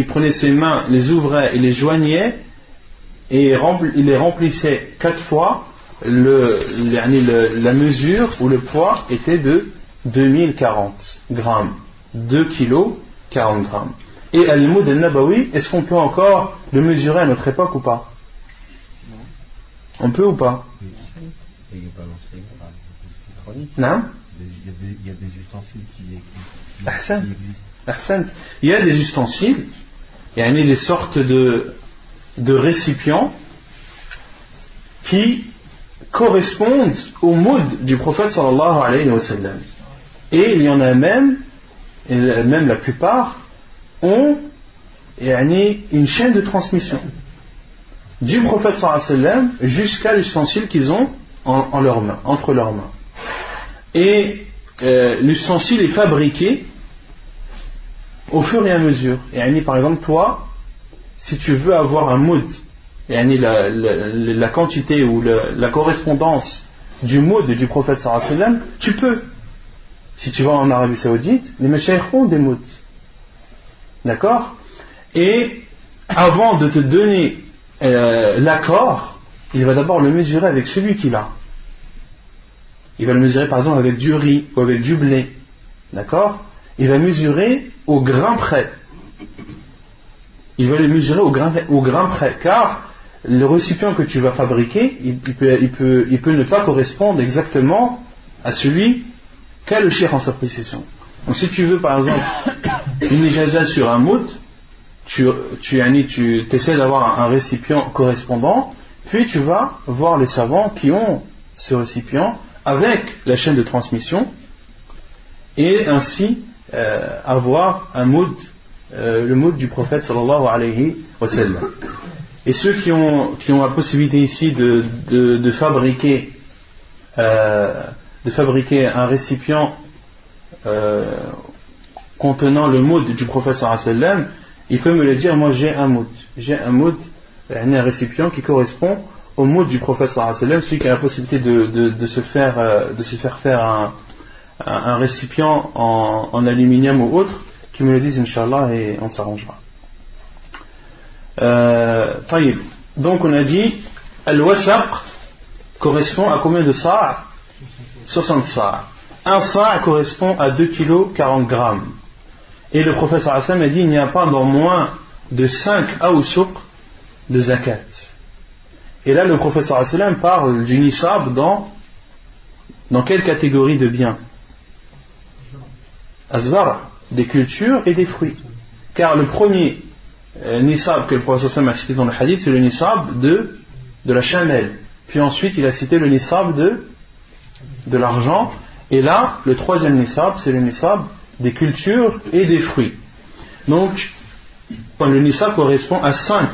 prenait ses mains, les ouvrait et les joignait, et il les remplissait 4 fois, la mesure ou le poids était de 2040 grammes. 2 kilos 40 grammes. Et al-moud al-nabawi, est-ce qu'on peut encore le mesurer à notre époque ou pas? On peut ou pas? Non? Il y a des ustensiles qui existent. existent. Il y a des ustensiles, il y a des sortes de récipients qui correspondent au moud du prophète sallallahu alayhi wa sallam. Et il y en a même la plupart ont une chaîne de transmission du prophète sallallahu alayhi wa sallam jusqu'à l'ustensile qu'ils ont en leurs mains, entre leurs mains. Et l'ustensile est fabriqué au fur et à mesure. Par exemple, toi, si tu veux avoir un moud, la quantité ou la correspondance du moud du prophète sallallahu alayhi wa sallam, tu peux. Si tu vas en Arabie Saoudite, les mashayikh ont des mouds. D'accord? Et avant de te donner l'accord, il va d'abord le mesurer avec celui qu'il a. Il va le mesurer par exemple avec du riz ou avec du blé. D'accord? Il va mesurer au grain près. Il va le mesurer au grain près. Car le récipient que tu vas fabriquer, il peut ne pas correspondre exactement à celui qu'a le cheikh en sa possession. Donc si tu veux par exemple une ijaza sur un moud, tu essaies d'avoir un récipient correspondant, puis tu vas voir les savants qui ont ce récipient avec la chaîne de transmission, et ainsi avoir un moud, le moud du prophète sallallahu alayhi wa sallam. Et ceux qui ont la possibilité ici de fabriquer un récipient contenant le moud du prophète sallallahu alayhi wa sallam, il peut me le dire, moi j'ai un moud, un récipient qui correspond au moud du prophète sallallahu alayhi wa sallam. Celui qui a la possibilité de se faire un récipient en aluminium ou autre, qui me le dise Inch'Allah, et on s'arrangera. Donc on a dit al-wasaq correspond à combien de sa'? 60 sa'. Un sa' correspond à 2 kg 40 grammes. Et le prophète sallallahu alayhi wa sallam a dit il n'y a pas dans moins de 5 awsuq de zakat. Et là, le professeur sallam parle du nisab dans quelle catégorie de biens? Az-zar, des cultures et des fruits. Car le premier nisab que le professeur sallam a cité dans le hadith, c'est le nisab de la chamelle. Puis ensuite, il a cité le nisab de l'argent. Et là, le troisième nisab, c'est le nisab des cultures et des fruits. Donc, le nisab correspond à 5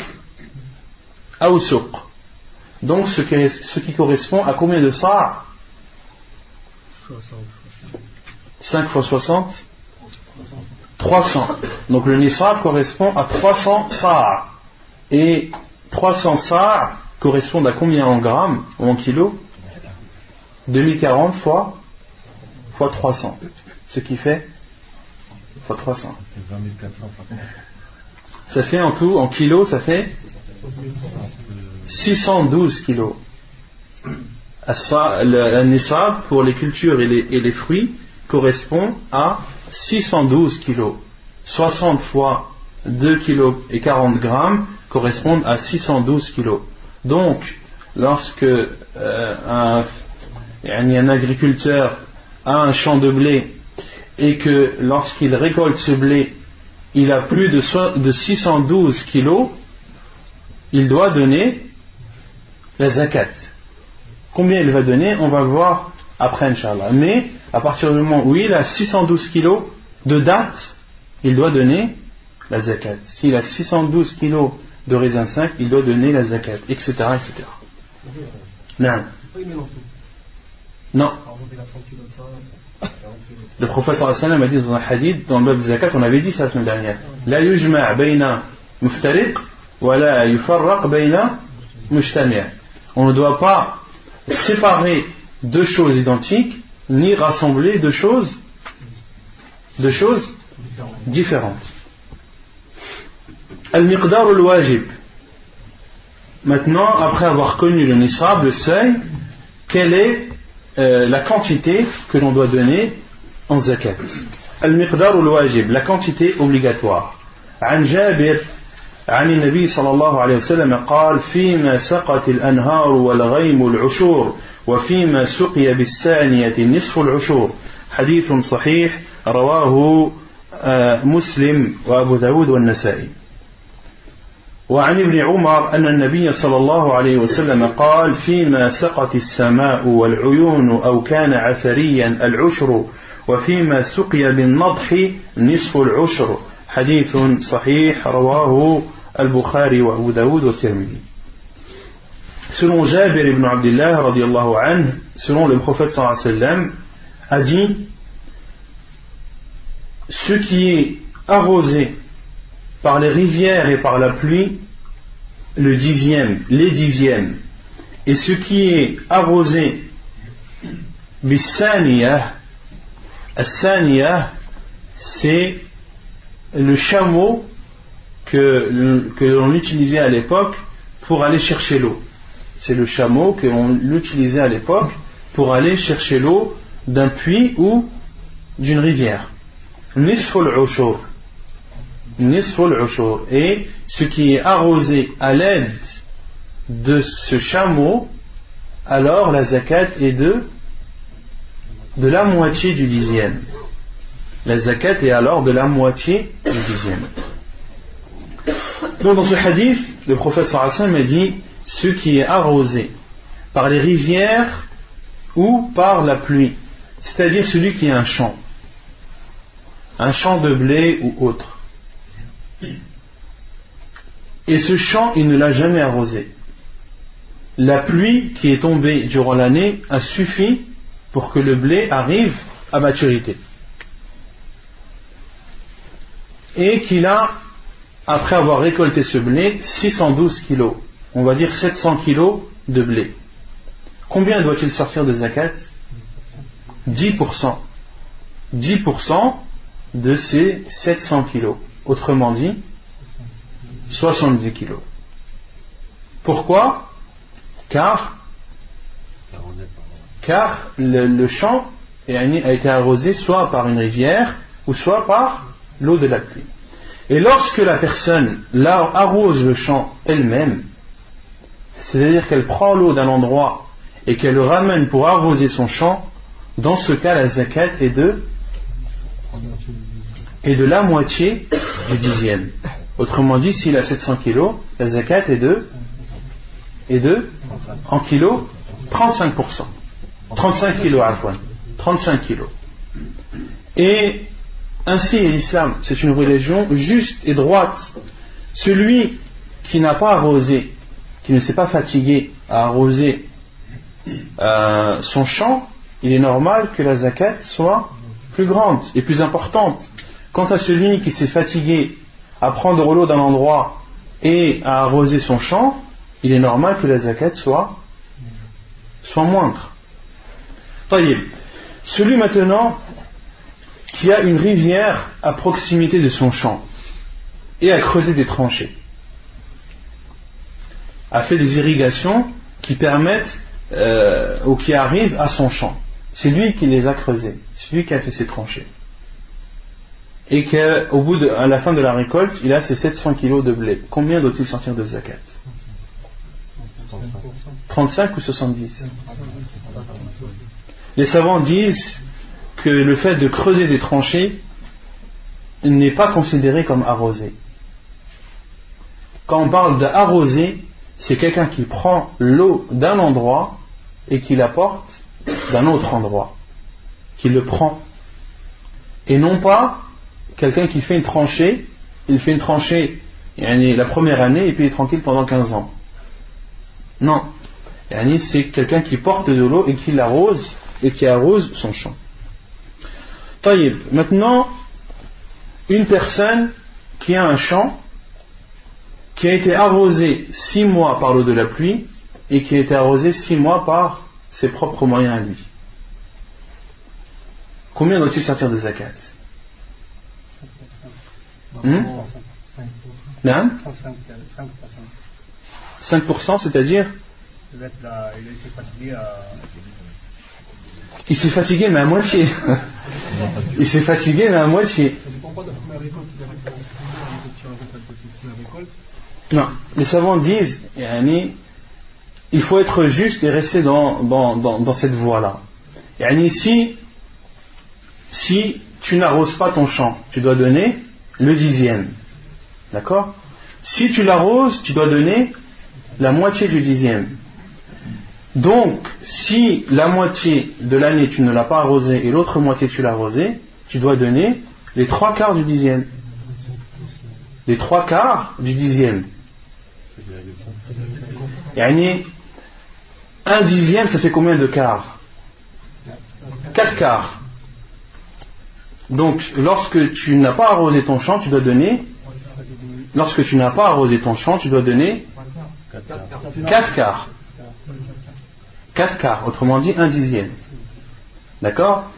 awsuq. Donc, ce qui correspond à combien de sa'? 5 fois 60 300. Donc, le nisab correspond à 300 sa'. Et 300 sa' correspondent à combien en grammes ou en kilos? 2040 fois 300. Ce qui fait fois 300. 20 400. Ça fait en tout, en kilos, ça fait 612 kilos. Le nisab pour les cultures et les fruits correspond à 612 kilos. 60 fois 2 kilos et 40 grammes correspondent à 612 kilos. Donc, lorsque un agriculteur a un champ de blé et que lorsqu'il récolte ce blé, il a plus de 612 kilos, il doit donner la zakat. Combien il va donner, on va voir après, Inch'Allah. Mais à partir du moment où il a 612 kilos de date, il doit donner la zakat. S'il a 612 kilos de raisin 5, il doit donner la zakat, etc. etc. Non. Non. Le prophète sallallahu alayhi wa sallam a dit dans un hadith, dans le bab de zakat, on avait dit ça la semaine dernière. La yujma' bayna muftariq wa la yufarraq bayna mujtami'. On ne doit pas séparer deux choses identiques, ni rassembler deux choses différentes. Al-miqdar al-wajib. Maintenant, après avoir connu le nisab, le seuil, quelle est la quantité que l'on doit donner en zakat? Al-miqdar al-wajib, la quantité obligatoire. عن جابر عن النبي صلى الله عليه وسلم قال فيما سقت الأنهار والغيم العشور وفيما سقي بالسانية نصف العشور حديث صحيح رواه مسلم وأبو داود والنسائي. وعن ابن عمر أن النبي صلى الله عليه وسلم قال فيما سقت السماء والعيون أو كان عثريا العشر وفيما سقي بالنضح نصف العشر حديث صحيح رواه البخاري وأبو داود والترمذي. Selon Jabir ibn Abdullah radiyallahu anhu, selon le prophète sallallahu alayhi wa sallam, a dit ce qui est arrosé par les rivières et par la pluie, le dixième, les dixièmes, et ce qui est arrosé bis-saniyah, as-saniyah, c'est le chameau que l'on utilisait à l'époque pour aller chercher l'eau. C'est le chameau que l'on utilisait à l'époque pour aller chercher l'eau d'un puits ou d'une rivière. Nisful ushur. Nisful ushur. Et ce qui est arrosé à l'aide de ce chameau, alors la zakat est de la moitié du dixième. La zakat est alors de la moitié du dixième. Donc dans ce hadith, le prophète sallallahu alayhi wa sallam a dit ce qui est arrosé par les rivières ou par la pluie, c'est-à-dire celui qui a un champ de blé ou autre. Et ce champ, il ne l'a jamais arrosé. La pluie qui est tombée durant l'année a suffi pour que le blé arrive à maturité. Et qu'il a, après avoir récolté ce blé, 612 kilos, on va dire 700 kilos de blé. Combien doit-il sortir de zakat? 10%. 10% de ces 700 kilos. Autrement dit, 70 kilos. Pourquoi? Car le champ a été arrosé soit par une rivière ou soit par l'eau de la pluie. Et lorsque la personne arrose le champ elle-même, c'est-à-dire qu'elle prend l'eau d'un endroit et qu'elle le ramène pour arroser son champ, dans ce cas la zakat est de la moitié du dixième. Autrement dit, s'il a 700 kilos, la zakat est de en kilos 35%. 35 kilos à point. 35 kilos. Et ainsi l'islam, c'est une religion juste et droite. Celui qui n'a pas arrosé, qui ne s'est pas fatigué à arroser son champ, il est normal que la zakat soit plus grande et plus importante. Quant à celui qui s'est fatigué à prendre l'eau d'un endroit et à arroser son champ, il est normal que la zakat soit moindre. Taïb. Celui maintenant qui a une rivière à proximité de son champ et a creusé des tranchées, a fait des irrigations qui permettent ou qui arrivent à son champ. C'est lui qui les a creusées, c'est lui qui a fait ces tranchées. Et qu'à la fin de la récolte, il a ses 700 kilos de blé. Combien doit-il sortir de zakat? 35 ou 70? Les savants disent que le fait de creuser des tranchées n'est pas considéré comme arroser. Quand on parle d'arroser, c'est quelqu'un qui prend l'eau d'un endroit et qui l'apporte d'un autre endroit, qui le prend, et non pas quelqu'un qui fait une tranchée. Il fait une tranchée la première année et puis il est tranquille pendant 15 ans. Non, c'est quelqu'un qui porte de l'eau et qui l'arrose et qui arrose son champ. Taïb. Maintenant, une personne qui a un champ qui a été arrosé 6 mois par l'eau de la pluie et qui a été arrosé 6 mois par ses propres moyens à lui. Combien doit-il sortir de zakat? 5%, c'est-à-dire il s'est fatigué mais à moitié. Il s'est fatigué mais à moitié. Non, les savants disent il faut être juste et rester dans cette voie-là. Si tu n'arroses pas ton champ, tu dois donner le dixième. D'accord? Si tu l'arroses, tu dois donner la moitié du dixième. Donc, si la moitié de l'année tu ne l'as pas arrosé et l'autre moitié tu l'as arrosé, tu dois donner les 3/4 du dixième. Les 3/4 du dixième. Un dixième, ça fait combien de quarts? 4/4. Donc, lorsque tu n'as pas arrosé ton champ, tu dois donner. Lorsque tu n'as pas arrosé ton champ, tu dois donner 4/4. 4/4, autrement dit un dixième. D'accord?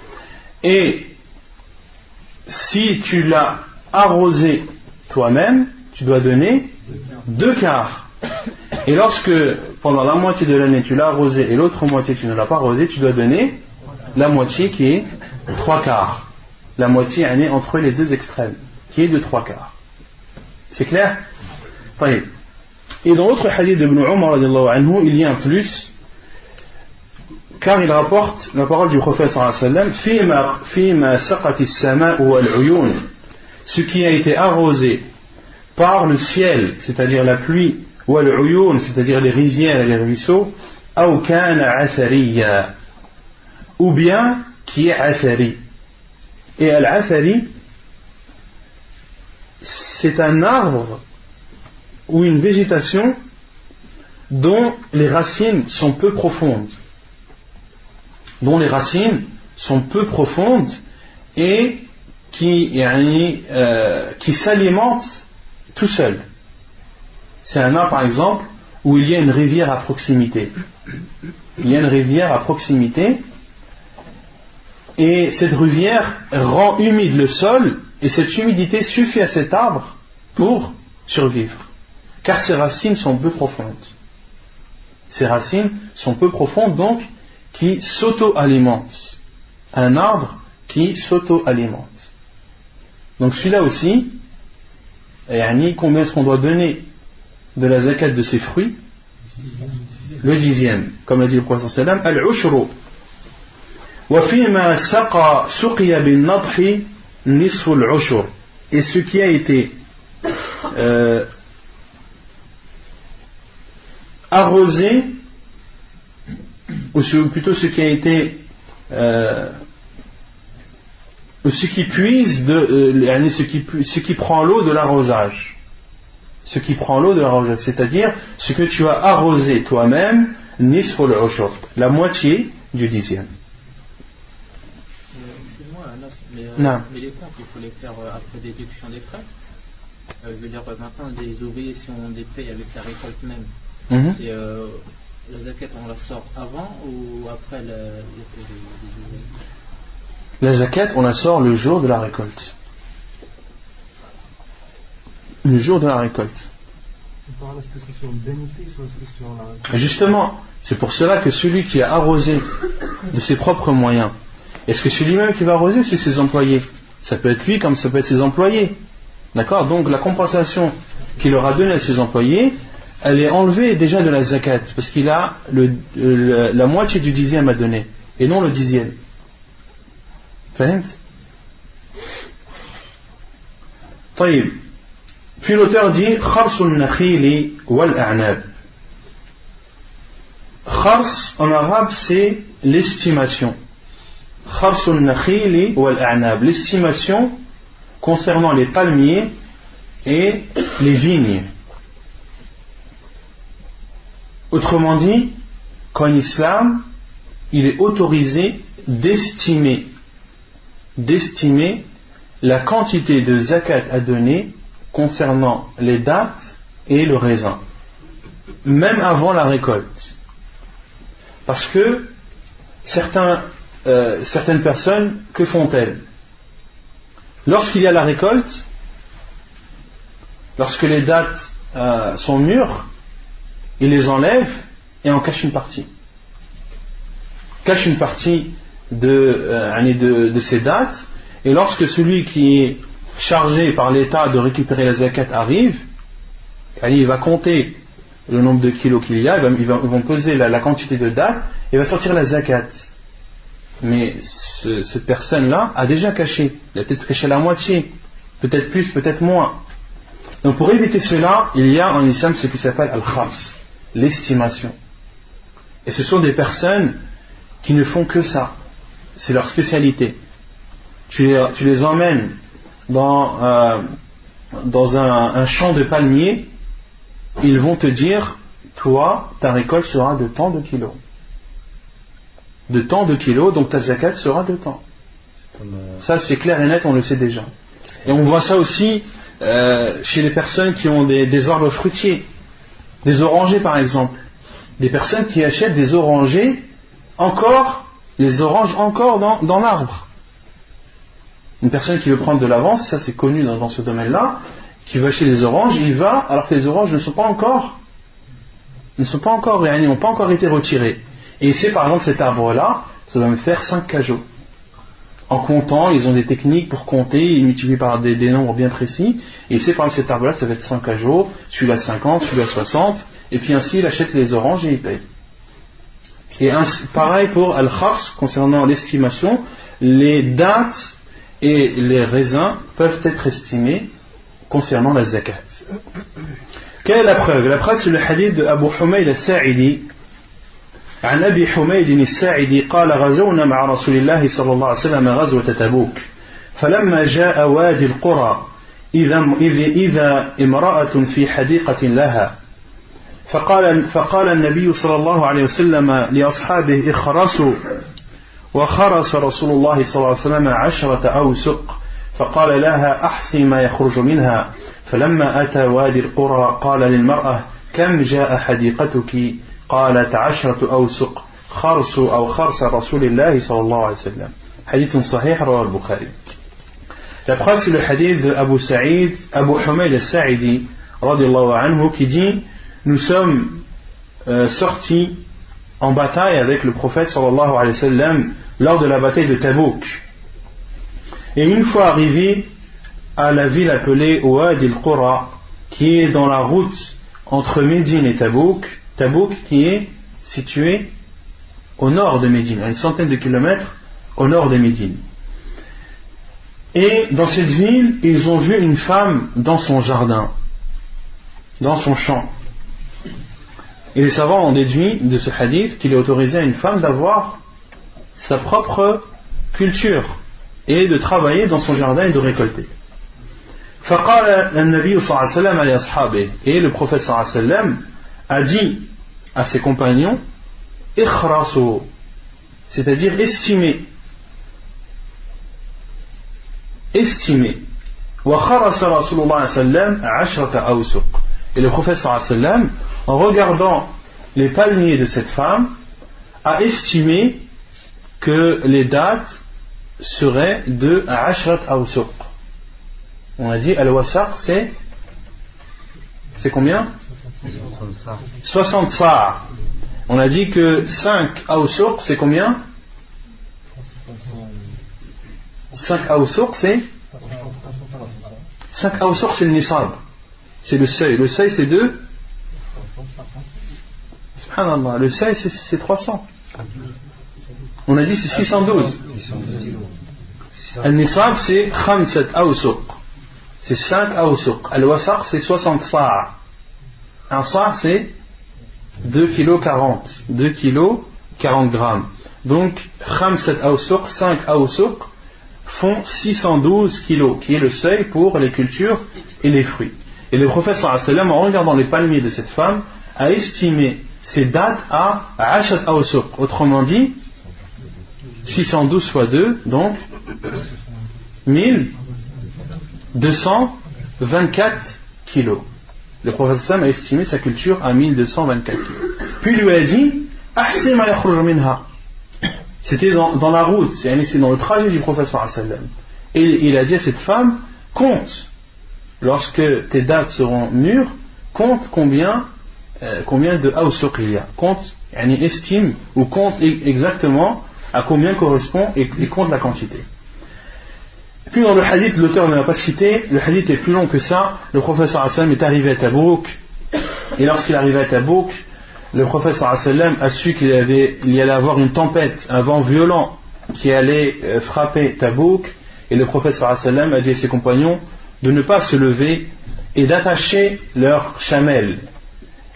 Et si tu l'as arrosé toi-même, tu dois donner 2/4. Et lorsque pendant la moitié de l'année tu l'as arrosé et l'autre moitié tu ne l'as pas arrosé, tu dois donner la moitié qui est 3/4. La moitié entre les deux extrêmes, qui est de 3/4. C'est clair? Et dans l'autre hadith de Ibn Umar, il y a un plus, car il rapporte la parole du prophète sallallahu alayhi wa sallam, ce qui a été arrosé par le ciel, c'est-à-dire la pluie, ou al-uyun, c'est-à-dire les rivières et les ruisseaux, ou bien qui est athari. Et al-athari, c'est un arbre ou une végétation dont les racines sont peu profondes. Et qui s'alimente tout seul. C'est un arbre, par exemple, où il y a une rivière à proximité. Et cette rivière rend humide le sol, et cette humidité suffit à cet arbre pour survivre. Car ses racines sont peu profondes. Donc, qui s'auto-alimentent. Un arbre qui s'auto-alimente. Donc celui-là aussi, combien est-ce qu'on doit donner de la zakat de ses fruits? Le dixième, comme l'a dit le prophète sallam, al-ushru. Wa fima suqiya bin nadhi nisfu al-ushur. Et ce qui a été arrosé, ou plutôt ce qui a été ce qui puise ce qui prend l'eau de l'arrosage. Ce qui prend l'eau de l'arrosage, c'est-à-dire ce que tu as arrosé toi-même, nisful ushur, la moitié du dixième. Excuse-moi, mais les comptes, il faut les faire après déduction des frais. Je veux dire, maintenant, des ouvriers, si on les paye avec la récolte même, c'est, la zakat, on la sort avant ou après les ouvriers? La zakat, on la sort le jour de la récolte. Le jour de la récolte. Justement, c'est pour cela que celui qui a arrosé de ses propres moyens, est-ce que c'est lui-même qui va arroser ou c'est ses employés? Ça peut être lui comme ça peut être ses employés. D'accord? Donc la compensation qu'il aura donnée à ses employés, elle est enlevée déjà de la zakat, parce qu'il a la moitié du dixième à donner, et non le dixième. طيب. Puis l'auteur dit kharsul nakhili wal a'nab. Khars en arabe c'est l'estimation. Kharsul nakhili wal a'nab, l'estimation concernant les palmiers et les vignes. Autrement dit, qu'en islam, il est autorisé d'estimer la quantité de zakat à donner concernant les dattes et le raisin, même avant la récolte. Parce que certaines personnes, que font-elles? Lorsqu'il y a la récolte, lorsque les dattes sont mûres, ils les enlèvent et en cachent une partie. Cachent une partie de ces dattes, et lorsque celui qui est chargé par l'État de récupérer la zakat arrive, il va compter le nombre de kilos qu'il y a, ils vont peser la quantité de dattes et va sortir la zakat. Mais cette personne-là a déjà caché, il a peut-être caché la moitié, peut-être plus, peut-être moins. Donc pour éviter cela, il y a en islam ce qui s'appelle al-khars, l'estimation. Et ce sont des personnes qui ne font que ça, c'est leur spécialité. Tu les emmènes dans un champ de palmiers, ils vont te dire, toi, ta récolte sera de tant de kilos. De tant de kilos, donc ta zakat sera de tant. Ça c'est clair et net, on le sait déjà. Et on voit ça aussi chez les personnes qui ont des arbres fruitiers, des orangers par exemple. Des personnes qui achètent des orangers les oranges encore dans l'arbre. Une personne qui veut prendre de l'avance, ça c'est connu dans ce domaine-là, qui veut acheter des oranges, il va alors que les oranges ne sont pas encore n'ont pas encore été retirées. Et c'est par exemple cet arbre-là, ça va me faire 5 cajots. En comptant, ils ont des techniques pour compter, ils multiplient par des nombres bien précis, et c'est par exemple cet arbre-là, ça va être 5 cajots, celui-là 50, celui-là 60, et puis ainsi il achète les oranges et il paye. Et pareil pour al-khars, concernant l'estimation, les dates et les raisins peuvent être estimés concernant la zakat. Quelle est la preuve? La preuve c'est le hadith de Abu Humayd al-Sa'idi. عن أبي حميد الساعدي قال غزونا مع رسول الله صلى الله عليه وسلم غزوة تبوك فلما جاء وادي القرى إذا امرأة في حديقة لها فقال النبي صلى الله عليه وسلم لأصحابه اخرسوا وخرس رسول الله صلى الله عليه وسلم 10 أوسق فقال لها أحصي ما يخرج منها فلما أتى وادي القرى قال للمرأة كم جاء حديقتك قالت 10 أوسق خرس أو خرس رسول الله صلى الله عليه وسلم. Hadith sahih رواه البخاري. La preuve c'est le hadith de Abu Humayd al-Sa'idi radiyallahu anhu qui dit nous sommes sortis en bataille avec le prophète sallallahu alayhi wa sallam lors de la bataille de Tabouk. Et une fois arrivé à la ville appelée Wadi al-Qura qui est dans la route entre Médine et Tabouk, Tabouk qui est situé au nord de Médine, à une centaine de kilomètres au nord de Médine. Et dans cette ville, ils ont vu une femme dans son jardin, dans son champ. Et les savants ont déduit de ce hadith qu'il est autorisé à une femme d'avoir sa propre culture et de travailler dans son jardin et de récolter. فقال النبي صلى الله عليه وسلم لأصحابه, et le prophète صلى الله عليه وسلم a dit à ses compagnons, اخرسوا, c'est-à-dire estimez. وخرس رسول الله صلى الله عليه وسلم 10 أوسق, et le prophète صلى الله عليه وسلم, en regardant les palmiers de cette femme, a estimé que les dates seraient de 10 أوسق. On a dit al-wasaq, c'est combien? 60 sa'. On a dit que 5 awsuq, c'est combien? 5 awsuq, c'est 5 awsuq, c'est le nisab. C'est le seuil. Le seuil, c'est 2. Subhanallah. Le seuil, c'est 300. On a dit c'est 612. Al-nisab, c'est 5 awsuq. C'est 5 awsuq. Al-wasaq, c'est 60 sa'. Un sa', c'est 2 kg 40. 2 kg 40 grammes. Donc, 5 awsuq, 5 awsuq font 612 kilos, qui est le seuil pour les cultures et les fruits. Et le prophète sallallahu alayhi wa sallam, en regardant les palmiers de cette femme, a estimé ces dates à 10 awsuq. Autrement dit, 612 fois 2, donc 1224 kilos. Le prophète sallam a estimé sa culture à 1224 kilos. Puis il lui a dit, ahsin ma yakhruj minha. C'était dans la route, c'est dans le trajet du prophète sallallahu alayhi wa sallam. Et il a dit à cette femme, compte, lorsque tes dates seront mûres, compte combien de awsuq il y a. Compte, estime, ou compte exactement à combien correspond et compte la quantité. Puis dans le hadith, l'auteur ne l'a pas cité, le hadith est plus long que ça. Le prophète sallallahu alayhi wa sallam est arrivé à Tabouk, et lorsqu'il est arrivé à Tabouk, le prophète sallallahu alayhi wa sallam a su qu'il y allait avoir une tempête, un vent violent qui allait frapper Tabouk, et le prophète sallallahu alayhi wa sallam a dit à ses compagnons de ne pas se lever et d'attacher leurs chamelles.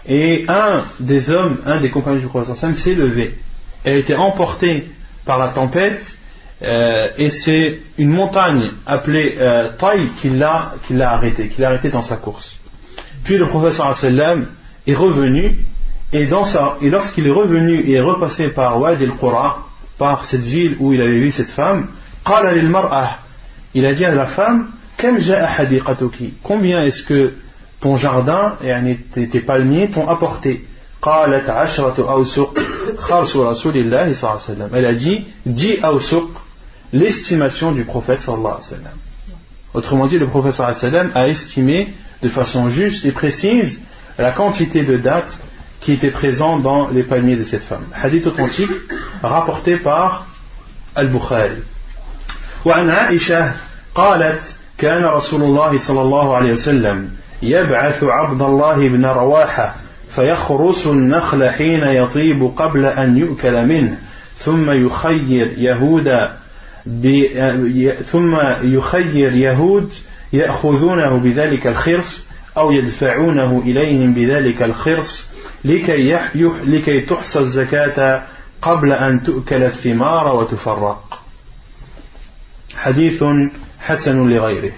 Et un des compagnons du prophète sallallahu alayhi wa sallam s'est levé et a été emporté par la tempête. Et c'est une montagne appelée Taï qui l'a arrêté dans sa course. Puis le prophète sallallahu alayhi wa sallam est revenu, et lorsqu'il est revenu et est repassé par Wadi al-Qura, par cette ville où il avait vu cette femme, qala lil mar'ah, il a dit à la femme, kam ja'a hadiqatuki, combien est-ce que ton jardin et tes palmiers t'ont apporté? Qalat 10 awsuq kharsu rasulillahi sallallahu alayhi wa sallam. Elle a dit 10 awsuq, l'estimation du prophète sallallahu alayhi wa sallam. Autrement dit, le prophète sallallahu alayhi wa sallam a estimé de façon juste et précise la quantité de dates qui étaient présentes dans les palmiers de cette femme. Hadith authentique rapporté par Al-Bukhari. وعن عائشة قالت كان رسول الله صلى الله عليه وسلم يبعث عبد الله بن رواحة فيخرس النخل حين يطيب قبل أن يؤكل منه ثم يخير يهود يأخذونه بذلك الخرس أو يدفعونه إليهم بذلك الخرس لكي تحصى الزكاة قبل أن تؤكل الثمار وتفرق. حديث حسن لغيره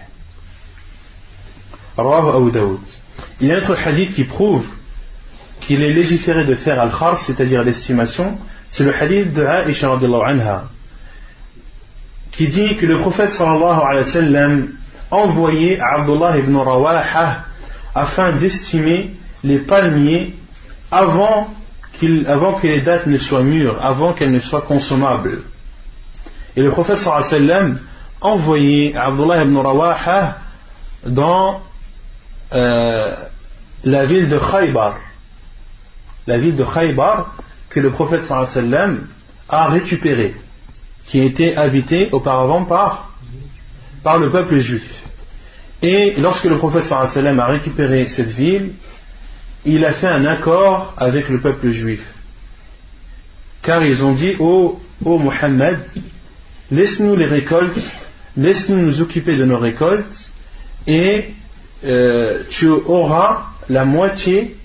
رواه أبو داود. Il y a un autre hadith qui prouve qu'il est légiféré de faire al-khars, c'est-à-dire l'estimation. C'est le hadith de Aïcha radhiyallahu anha, qui dit que le prophète sallallahu alayhi wa sallam envoyait Abdullah ibn Rawaha afin d'estimer les palmiers avant que les dates ne soient mûres, avant qu'elles ne soient consommables. Et le prophète sallallahu alayhi wa sallam envoyait Abdullah ibn Rawaha dans la ville de Khaybar. La ville de Khaybar que le prophète sallallahu alayhi wa sallam a récupérée, qui était habitée auparavant par le peuple juif. Et lorsque le prophète sallallahu alayhi wa sallam a récupéré cette ville, il a fait un accord avec le peuple juif. Car ils ont dit, ô Muhammad, laisse-nous les récoltes, laisse-nous nous occuper de nos récoltes, et tu auras la moitié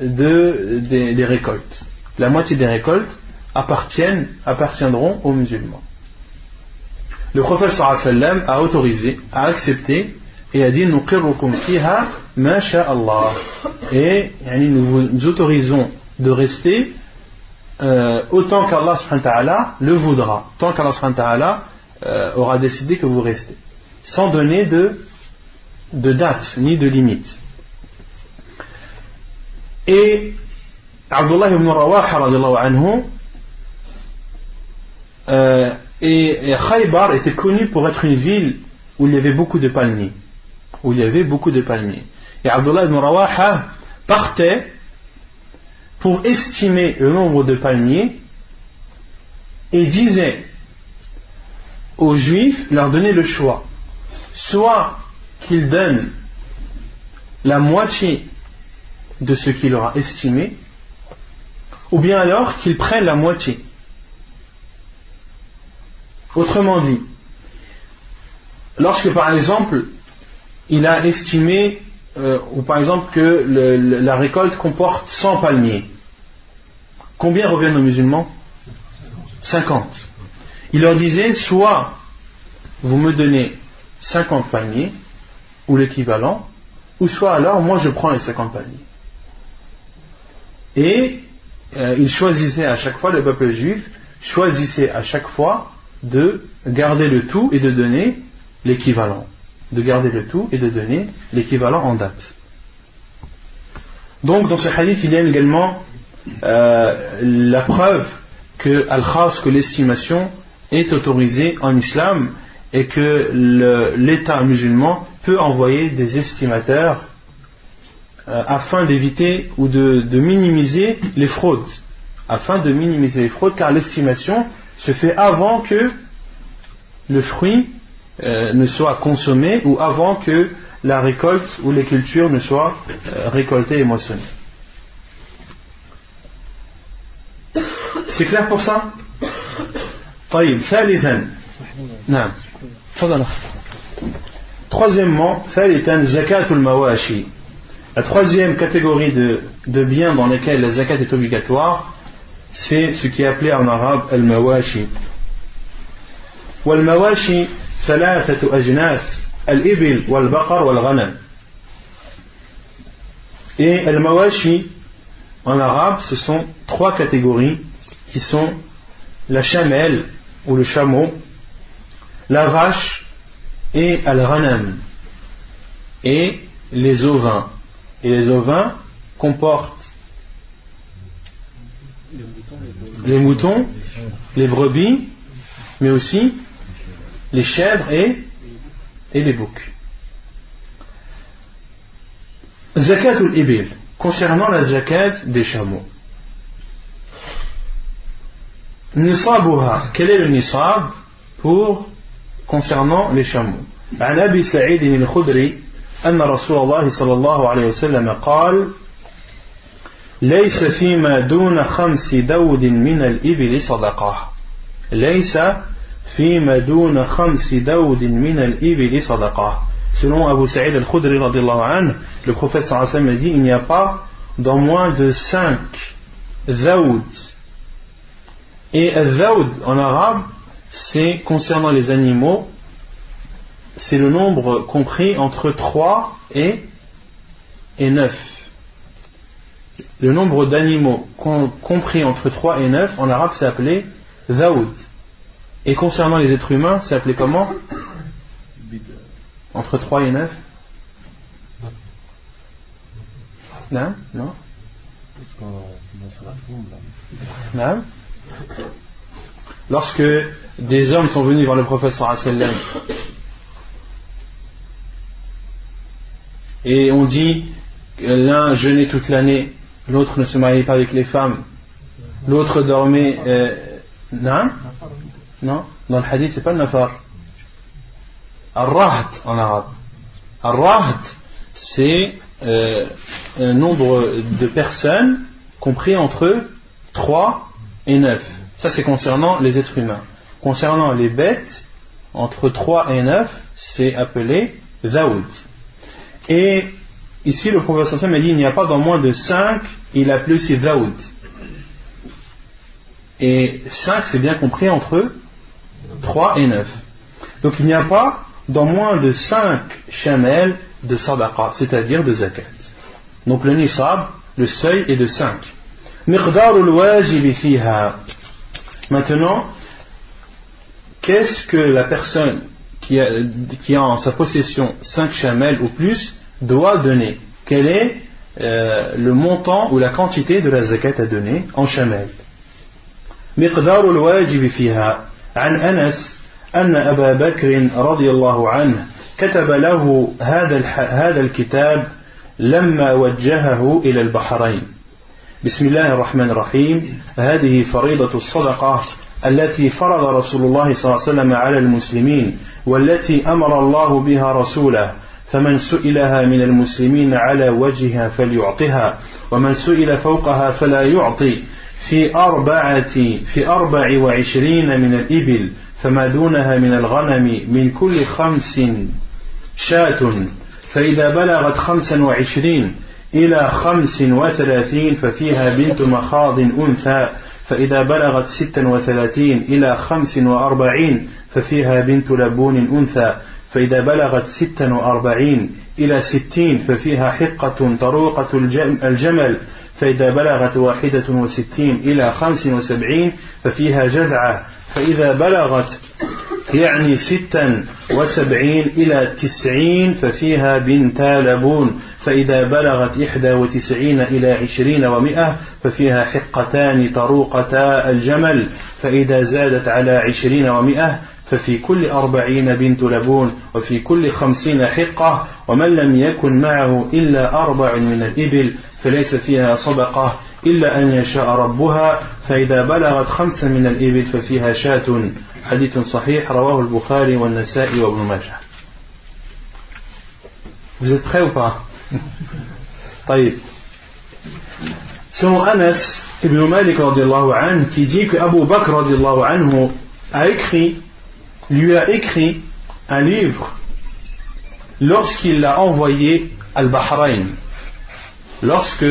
des récoltes. La moitié des récoltes appartiendront aux musulmans. Le prophète sallallahu alayhi wa sallam a autorisé, a accepté, et a dit, nuqirrukum fiha ma sha Allah. Et nous vous autorisons de rester autant qu'Allah subhanahu wa ta'ala le voudra, tant qu'Allah subhanahu wa ta'ala aura décidé que vous restez, sans donner de date ni de limite. Et Abdullah ibn Rawaha radiallahu anhu et Khaybar était connu pour être une ville où il y avait beaucoup de palmiers. Et Abdullah ibn Rawaha partait pour estimer le nombre de palmiers et disait aux Juifs, leur donner le choix, soit qu'ils donnent la moitié de ce qu'il aura estimé, ou bien alors qu'ils prennent la moitié. Autrement dit, lorsque par exemple il a estimé ou par exemple que la récolte comporte 100 palmiers, combien reviennent aux musulmans? 50. Il leur disait, soit vous me donnez 50 palmiers ou l'équivalent, ou soit alors moi je prends les 50 palmiers. Et il choisissait à chaque fois, le peuple juif choisissait à chaque fois de garder le tout et de donner l'équivalent. En date. Donc dans ce hadith il y a également la preuve que que l'estimation est autorisée en islam et que l'État musulman peut envoyer des estimateurs afin d'éviter ou de minimiser les fraudes. Car l'estimation se fait avant que le fruit ne soit consommé ou avant que la récolte ou les cultures ne soient récoltées et moissonnées. C'est clair pour ça? طيب ثالثا نعم تفضل. Troisièmement, ثالثا زكاة المواشي. La troisième catégorie de biens dans lesquels la zakat est obligatoire, c'est ce qui est appelé en arabe al-mawashi. والمواشي ثلاثة أجناس الإبل والبقر والغنم. Et al-mawashi en arabe, ce sont trois catégories qui sont la chamelle ou le chameau, la vache et al-ghanam, et les ovins. Et les ovins comportent les moutons, les brebis, mais aussi les chèvres et les boucs. Zakatul ibil, concernant la zakat des chameaux. Nisabuha, quel est le nisab concernant les chameaux? عن أبي سعيد الخدري أن رسول الله صلى الله عليه وسلم قال ليس فيما دون 5 دود من الإبل صدقة. ليس فيما دون 5 دود من الإبل صدقة. Selon Abu Sa'id al-Khudri radiyallahu anhu, le prophète sallallahu alayhi wa sallam a dit, il n'y a pas dans moins de 5 daoud. Et al-daoud en arabe, c'est concernant les animaux, c'est le nombre compris entre 3 et 9. Le nombre d'animaux compris entre 3 et 9 en arabe c'est appelé daoud. Et concernant les êtres humains, c'est appelé comment? Entre 3 et 9? Non? Non? Non? Lorsque des hommes sont venus vers le prophète sallallahu alayhi wa sallam et on dit que l'un jeûnait toute l'année, l'autre ne se mariait pas avec les femmes, l'autre dormait non? Non, dans le hadith c'est pas le nafar. Ar-rahd en arabe. Ar-rahd c'est un nombre de personnes compris entre 3 et 9. Ça, c'est concernant les êtres humains. Concernant les bêtes, entre 3 et 9, c'est appelé Zaoud. Et ici, le prophète sallallahu alayhi wa sallam a dit il n'y a pas dans moins de 5, il a appelé aussi Zaoud. Et 5, c'est bien compris entre 3 et 9. Donc il n'y a pas dans moins de 5 chamels de sadaqa, c'est-à-dire de zakat. Donc le nisab, le seuil est de 5. Miqdarul wajib fiha. Maintenant, qu'est-ce que la personne qui a en sa possession 5 chamels ou plus doit donner? Quel est le montant ou la quantité de la zakat à donner en chamel? مقدار الواجب فيها عن أنس أن أبا بكر رضي الله عنه كتب له هذا الكتاب لما وجهه إلى البحرين. بسم الله الرحمن الرحيم. هذه فريضة الصدقة التي فرض رسول الله صلى الله عليه وسلم على المسلمين والتي أمر الله بها رسوله، فمن سئلها من المسلمين على وجهها فليعطها، ومن سئل فوقها فلا يعطي، في 24 من الإبل، فما دونها من الغنم من كل 5 شاة، فإذا بلغت 25 إلى 35 ففيها بنت مخاض أنثى، فإذا بلغت 36 إلى 45 ففيها بنت لبون أنثى، فإذا بلغت 46 إلى 60 ففيها حقة طروقة الجمل، فإذا بلغت 61 إلى 75 ففيها جذعة، فإذا بلغت 76 إلى 90 ففيها بنتا لبون، فإذا بلغت 91 إلى 20 و100 ففيها حقتان طروقتا الجمل، فإذا زادت على 20 و100 ففي كل 40 بنت لبون، وفي كل 50 حقة، ومن لم يكن معه إلا 4 من الإبل فليس فيها صدقة إلا أن يشاء ربها، فإذا بلغت 5 من الإبل ففيها شاة. حديث صحيح رواه البخاري والنسائي وابن ماجه. Vous êtes prêts ou pas? طيب. Selon Anas ibn Malik radiallahu anhu qui dit que Abu Bakr radiallahu anhu lui a écrit un livre lorsqu'il l'a envoyé al Bahrain. Lorsque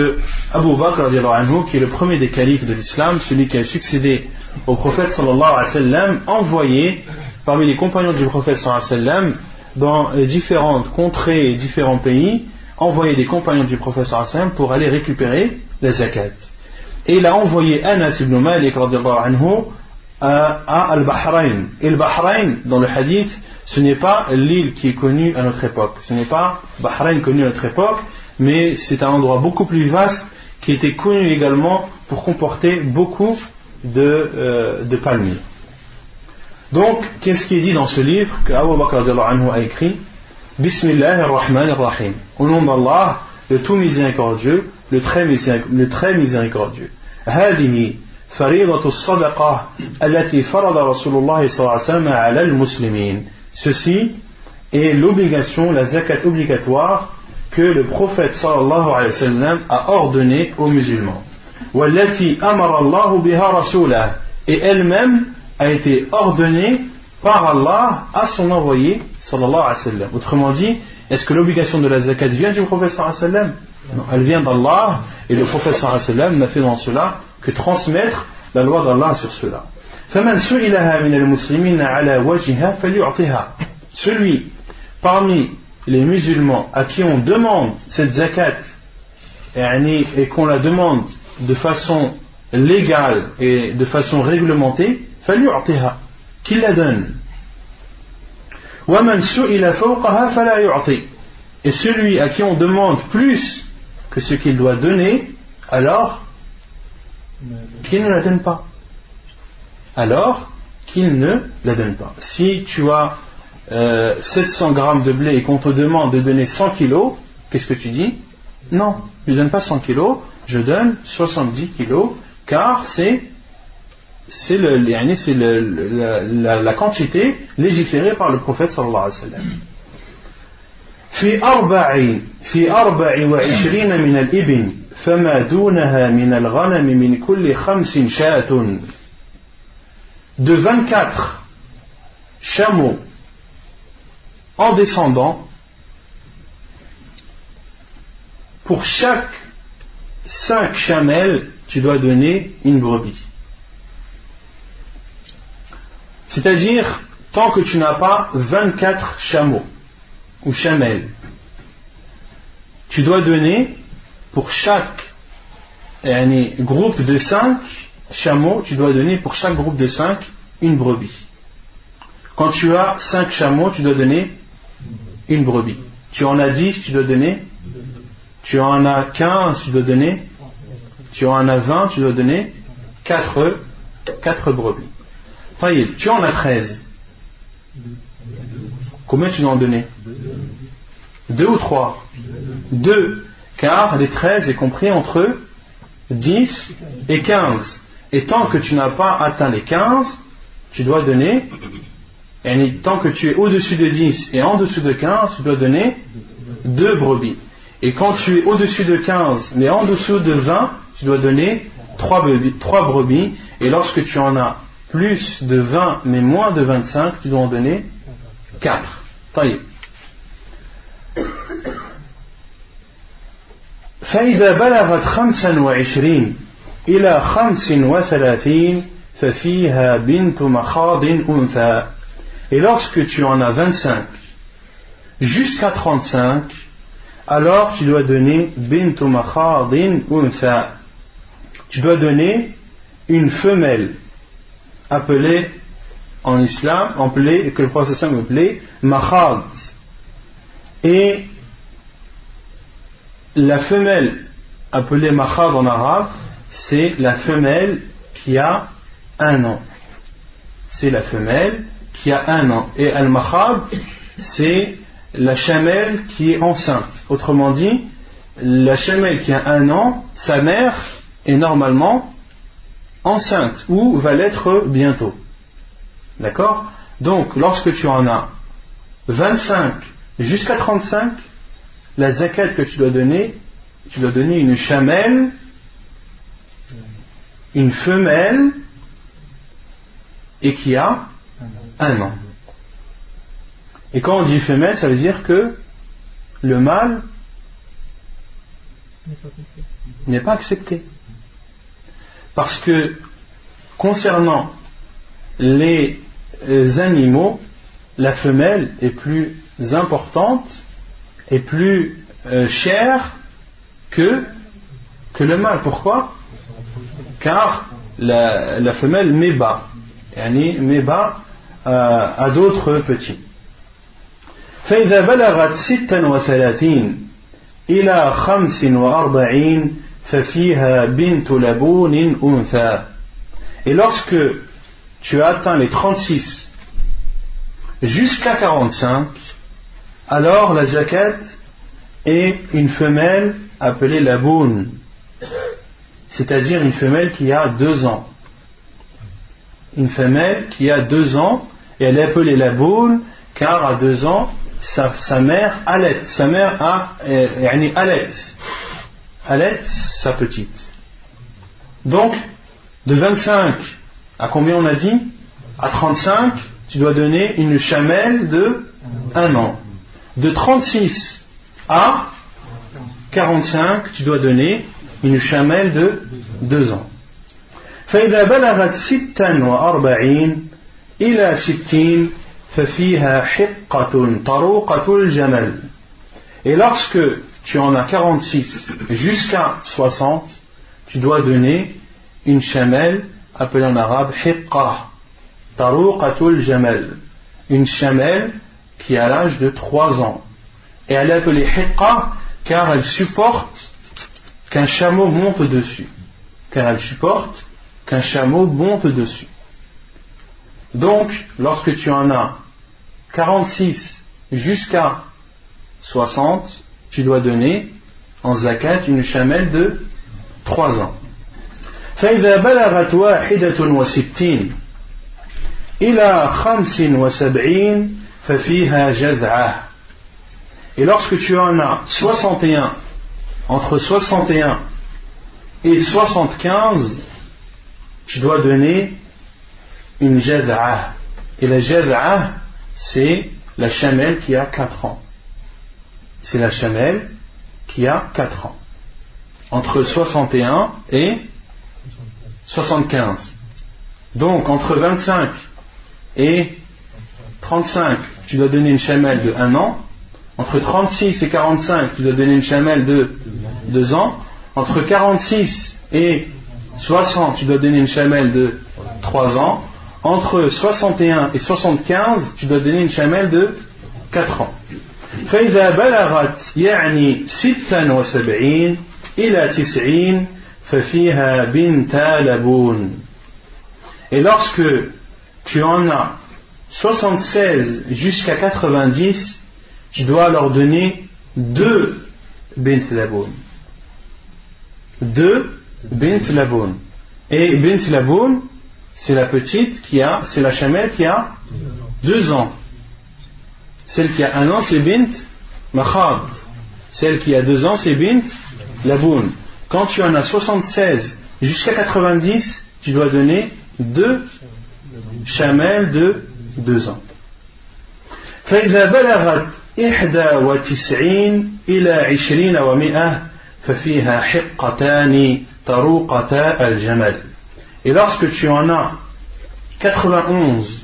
Abu Bakr radiallahu anhu, qui est le premier des califes de l'islam, celui qui a succédé au prophète sallallahu alayhi wa sallam, envoyé parmi les compagnons du prophète sallallahu alayhi wa sallam dans différentes contrées et différents pays, envoyé des compagnons du prophète sallallahu alayhi wa sallam pour aller récupérer la zakat. Et il a envoyé Anas ibn Malik radiallahu anhu à Al-Bahrain. Et le Bahrain, dans le hadith, ce n'est pas l'île qui est connue à notre époque. Ce n'est pas Bahrain connu à notre époque, mais c'est un endroit beaucoup plus vaste qui était connu également pour comporter beaucoup de palmiers. Donc, qu'est-ce qui est dit dans ce livre que Abu Bakr a écrit? Bismillah ar-Rahman ar-Rahim. Au nom d'Allah, le tout miséricordieux, le très miséricordieux. هذه فريضة الصدقة التي فرض رسول الله صلى الله عليه وسلم على المسلمين. Ceci est l'obligation, la zakat obligatoire que le prophète sallallahu alayhi wa sallam a ordonné aux musulmans. وَالَّتِي أَمَرَ اللَّهُ بِهَا رَسُولَهُ. Et elle-même a été ordonnée par Allah à son envoyé sallallahu alayhi wa sallam. Autrement dit, est-ce que l'obligation de la zakat vient du prophète sallallahu alayhi wa sallam? Non, elle vient d'Allah, et le prophète sallallahu alayhi wa sallam n'a fait dans cela que transmettre la loi d'Allah sur cela. فَمَنْ سُئِلَهَا مِنَ الْمُسْلِمِينَ عَلَى وَجْهِهَا فَلْيُعْطِهَا. Celui parmi les musulmans à qui on demande cette zakat et qu'on la demande de façon légale et de façon réglementée, فَلْيُعْطِهَا, qu'il la donne. وَمَنْ سُئِلَ فَوْقَهَا فَلَا يُعْطِي. Et celui à qui on demande plus que ce qu'il doit donner, alors qu'il ne la donne pas. Alors qu'il ne la donne pas. Si tu as 700 grammes de blé et qu'on te demande de donner 100 kilos, qu'est-ce que tu dis? Non, je ne donne pas 100 kilos, je donne 70 kilos, car c'est la quantité légiférée par le prophète sallallahu alayhi wa sallam. في 24 من الإبن فما دونها من الغنم من كل 5 شاة. De 24 chameaux en descendant, pour chaque 5 chamelles, tu dois donner une brebis. C'est-à-dire, tant que tu n'as pas 24 chameaux ou chamelles, tu dois donner pour chaque groupe de 5 chameaux, tu dois donner pour chaque groupe de 5 une brebis. Quand tu as 5 chameaux, tu dois donner une brebis. Tu en as 10, tu dois donner. Tu en as 15, tu dois donner. Tu en as 20, tu dois donner 4 brebis. Taïb, tu en as 13. Combien tu dois en donner? 2 ou 3? 2. Car les 13 est compris entre 10 et 15. Et tant que tu n'as pas atteint les 15, tu dois donner, et tant que tu es au-dessus de 10 et en dessous de 15, tu dois donner 2 brebis. Et quand tu es au-dessus de 15 mais en dessous de 20, tu dois donner 3 brebis. Et lorsque tu en as plus de 20 mais moins de 25, tu dois en donner 4. Taïb. فإذا بلغت 25 إلى 35 ففيها بنت مخاض أنثى. Et lorsque tu en as 25 jusqu'à 35, alors tu dois donner bint makhad untha. Tu dois donner une femelle appelée en islam, que le prophète appelait makhad. Et la femelle appelée makhad en arabe, c'est la femelle qui a 1 an. C'est la femelle qui a 1 an. Et al-makhad, c'est la chamelle qui est enceinte. Autrement dit, la chamelle qui a 1 an, sa mère est normalement enceinte ou va l'être bientôt. D'accord? Donc, lorsque tu en as 25 jusqu'à 35, la zakat que tu dois donner une chamelle, une femelle, et qui a 1 an. Et quand on dit femelle, ça veut dire que le mâle n'est pas accepté. Parce que concernant les animaux, la femelle est plus importante et plus chère que le mâle. Pourquoi? Car la femelle met bas à d'autres petits. فإذا بلغت 36 إلى 45 ففيها بنت لبون أنثى. Et lorsque tu as atteint les 36 jusqu'à 45, alors la zakat est une femelle appelée laboun, c'est-à-dire une femelle qui a 2 ans. Une femelle qui a 2 ans, et elle est appelée laboun car à 2 ans sa mère allait, allait sa petite. Donc de 25 à combien on a dit? À 35, tu dois donner une chamelle de 1 an. De 36 à 45, tu dois donner une chamelle de 2 ans. فإذا بلغت 46 إلى 60 ففيها حقة طروقة الجمل. Et lorsque tu en as 46 jusqu'à 60, tu dois donner une chamelle appelée en arabe hiqqa, tarouqatul jamal, une chamelle qui a l'âge de 3 ans. Et elle est appelée hiqqa car elle supporte qu'un chameau monte dessus. Donc, lorsque tu en as 46 jusqu'à 60, tu dois donner en zakat une chamelle de 3 ans. فإذا بلغت 61 إلى 75 ففيها جذعة. et lorsque tu en as 61, entre 61 et 75, tu dois donner une jad'a. Et la jad'a, c'est la chamelle qui a 4 ans. C'est la chamelle qui a 4 ans. Entre 61 et 75. Donc, entre 25 et 35, tu dois donner une chamelle de 1 an. Entre 36 et 45, tu dois donner une chamelle de 2 ans. Entre 46 et 60, tu dois donner une chamelle de 3 ans. Entre 61 et 75, tu dois donner une chamelle de 4 ans. فإذا بلغت يعني 76 إلى 90 ففيها بنت لبون. Et lorsque tu en as 76 jusqu'à 90, tu dois leur donner 2 bint laboun. 2 bint laboun. Et bint laboun, c'est la petite c'est la chamelle qui a 2 ans. Celle qui a 1 an, c'est bint makhad. Celle qui a 2 ans, c'est bint laboun. Quand tu en as 76 jusqu'à 90, tu dois donner 2 chamelles de 2 ans. فإذا بلغت 91 إلى 20 و100 ففيها حقتان طروقتا الجمل. Et lorsque tu en as 91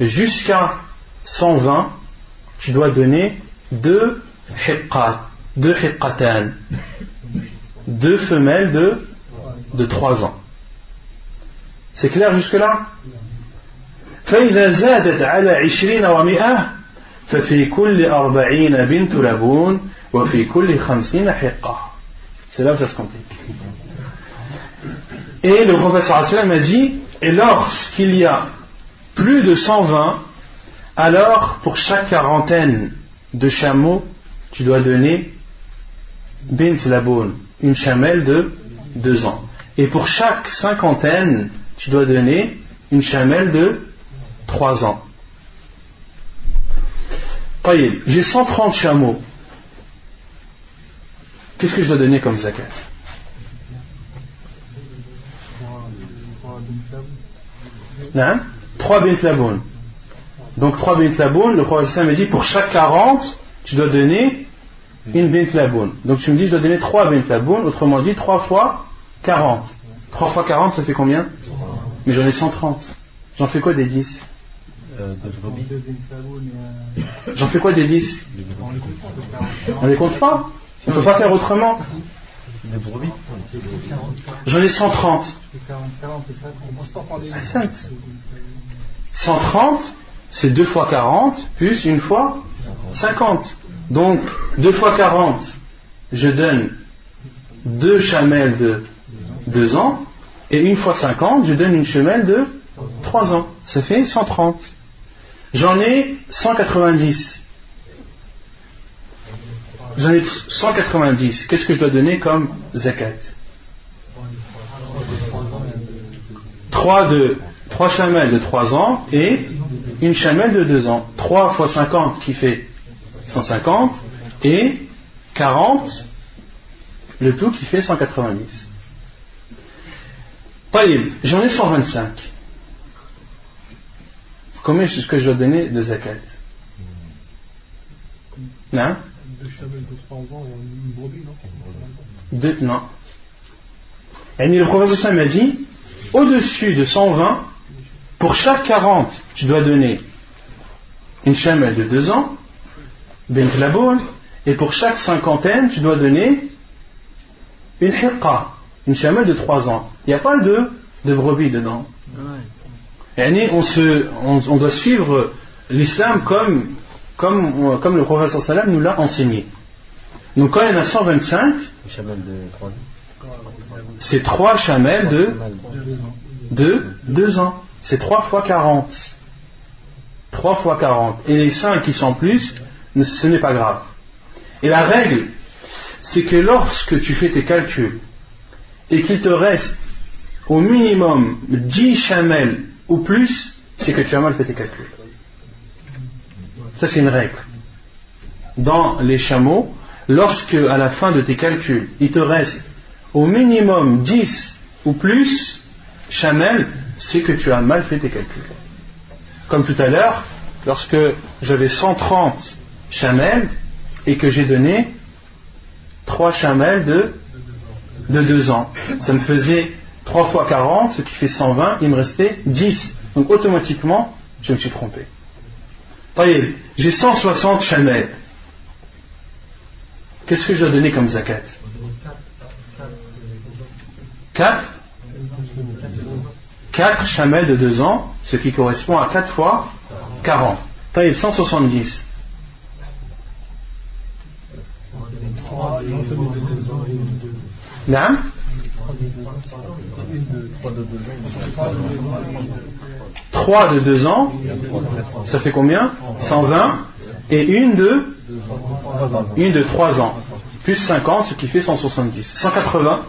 jusqu'à 120, tu dois donner 2 hiqqatan, 2 femelles de 3 ans. C'est clair jusque-là? فإذا زادت على 20 و100 ففي كل 40 بنت لبون وفي كل 50 حقة. C'est là où ça se complique. Et le professeur sallam a dit, et lorsqu'il y a plus de 120, alors pour chaque quarantaine de chameaux, tu dois donner bint laboun, une chamelle de 2 ans. Et pour chaque cinquantaine, tu dois donner une chamelle de 3 ans. Taïb, j'ai 130 chameaux. Qu'est-ce que je dois donner comme zakat? 3 bint laboun. Donc 3 bint laboun, le professeur me dit pour chaque 40, tu dois donner une bint laboun. Donc tu me dis je dois donner 3 bint laboun, autrement dit 3 fois 40. 3 fois 40 ça fait combien? Mais j'en ai 130. J'en fais quoi des 10? J'en fais quoi des 10? On les compte pas? On ne peut pas faire autrement. J'en ai 130. 130, c'est 2 fois 40 plus 1 fois 50. Donc 2 fois 40, je donne 2 chamelles de 2 ans, et 1 fois 50, je donne une chamelle de 3 ans. Ça fait 130. J'en ai 190. J'en ai 190. Qu'est-ce que je dois donner comme zakat? 3 chamelles de 3 ans et une chamelle de 2 ans. 3 fois 50 qui fait 150 et 40, le tout qui fait 190. Taïb, j'en ai 125. Combien est-ce que je dois donner de zakat? Non? 2 chamelles de 3 ans et une brebis, non? Non. Et le professeur m'a dit, au-dessus de 120, pour chaque 40, tu dois donner une chamelle de 2 ans, bint laboun, et pour chaque cinquantaine, tu dois donner une hiqqa, une chamelle de 3 ans. Il n'y a pas de brebis dedans. Et on doit suivre l'islam comme le professeur sallam nous l'a enseigné. Donc quand il y en a 125, c'est 3 chamelles de 2 ans. C'est 3 fois 40. 3 fois 40. Et les 5 qui sont en plus, ce n'est pas grave. Et la règle, c'est que lorsque tu fais tes calculs et qu'il te reste au minimum 10 chamelles ou plus, c'est que tu as mal fait tes calculs. Ça c'est une règle. dans les chameaux, lorsque à la fin de tes calculs, il te reste au minimum 10 ou plus chamels, c'est que tu as mal fait tes calculs. Comme tout à l'heure, lorsque j'avais 130 chamels et que j'ai donné 3 chamels de 2 ans, ça me faisait 3 fois 40, ce qui fait 120, il me restait 10. Donc automatiquement, je me suis trompé. Taïeb, j'ai 160 chamels. Qu'est-ce que je dois donner comme zakat? 4 chamels de 2 ans, ce qui correspond à 4 fois 40. Taïeb, 170. Non? 3 de 2 ans, ça fait combien? 120. Et une de 3 ans, plus 50, ce qui fait 170. 180.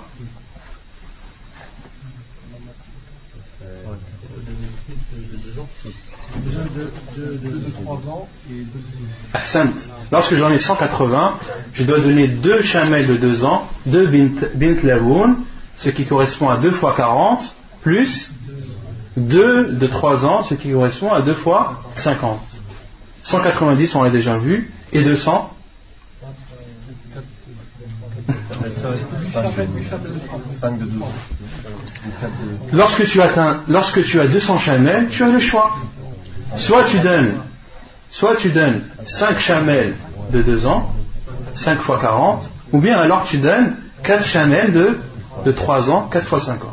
Ahsant. Lorsque j'en ai 180, je dois donner 2 chamels de 2 ans, 2 bint laboun, ce qui correspond à 2 fois 40, plus 2 de 3 ans, ce qui correspond à 2 fois 50. 190, on l'a déjà vu, et 200. Lorsque tu as 200 chamels, tu as le choix. Soit tu donnes 5 chamels de 2 ans, 5 fois 40, ou bien alors tu donnes 4 chamels de 3 ans, 4 fois 50.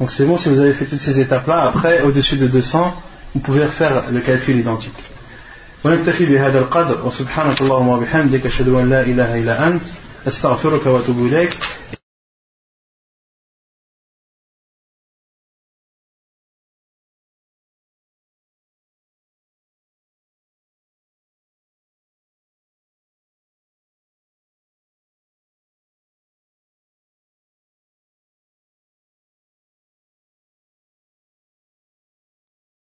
Donc c'est bon si vous avez fait toutes ces étapes-là. Après, au-dessus de 200, vous pouvez faire le calcul identique. ونكتفي بهذا القدر وسبحانك اللهم وبحمدك أشهد أن لا إله إلا أنت أستغفرك وأتوب إليك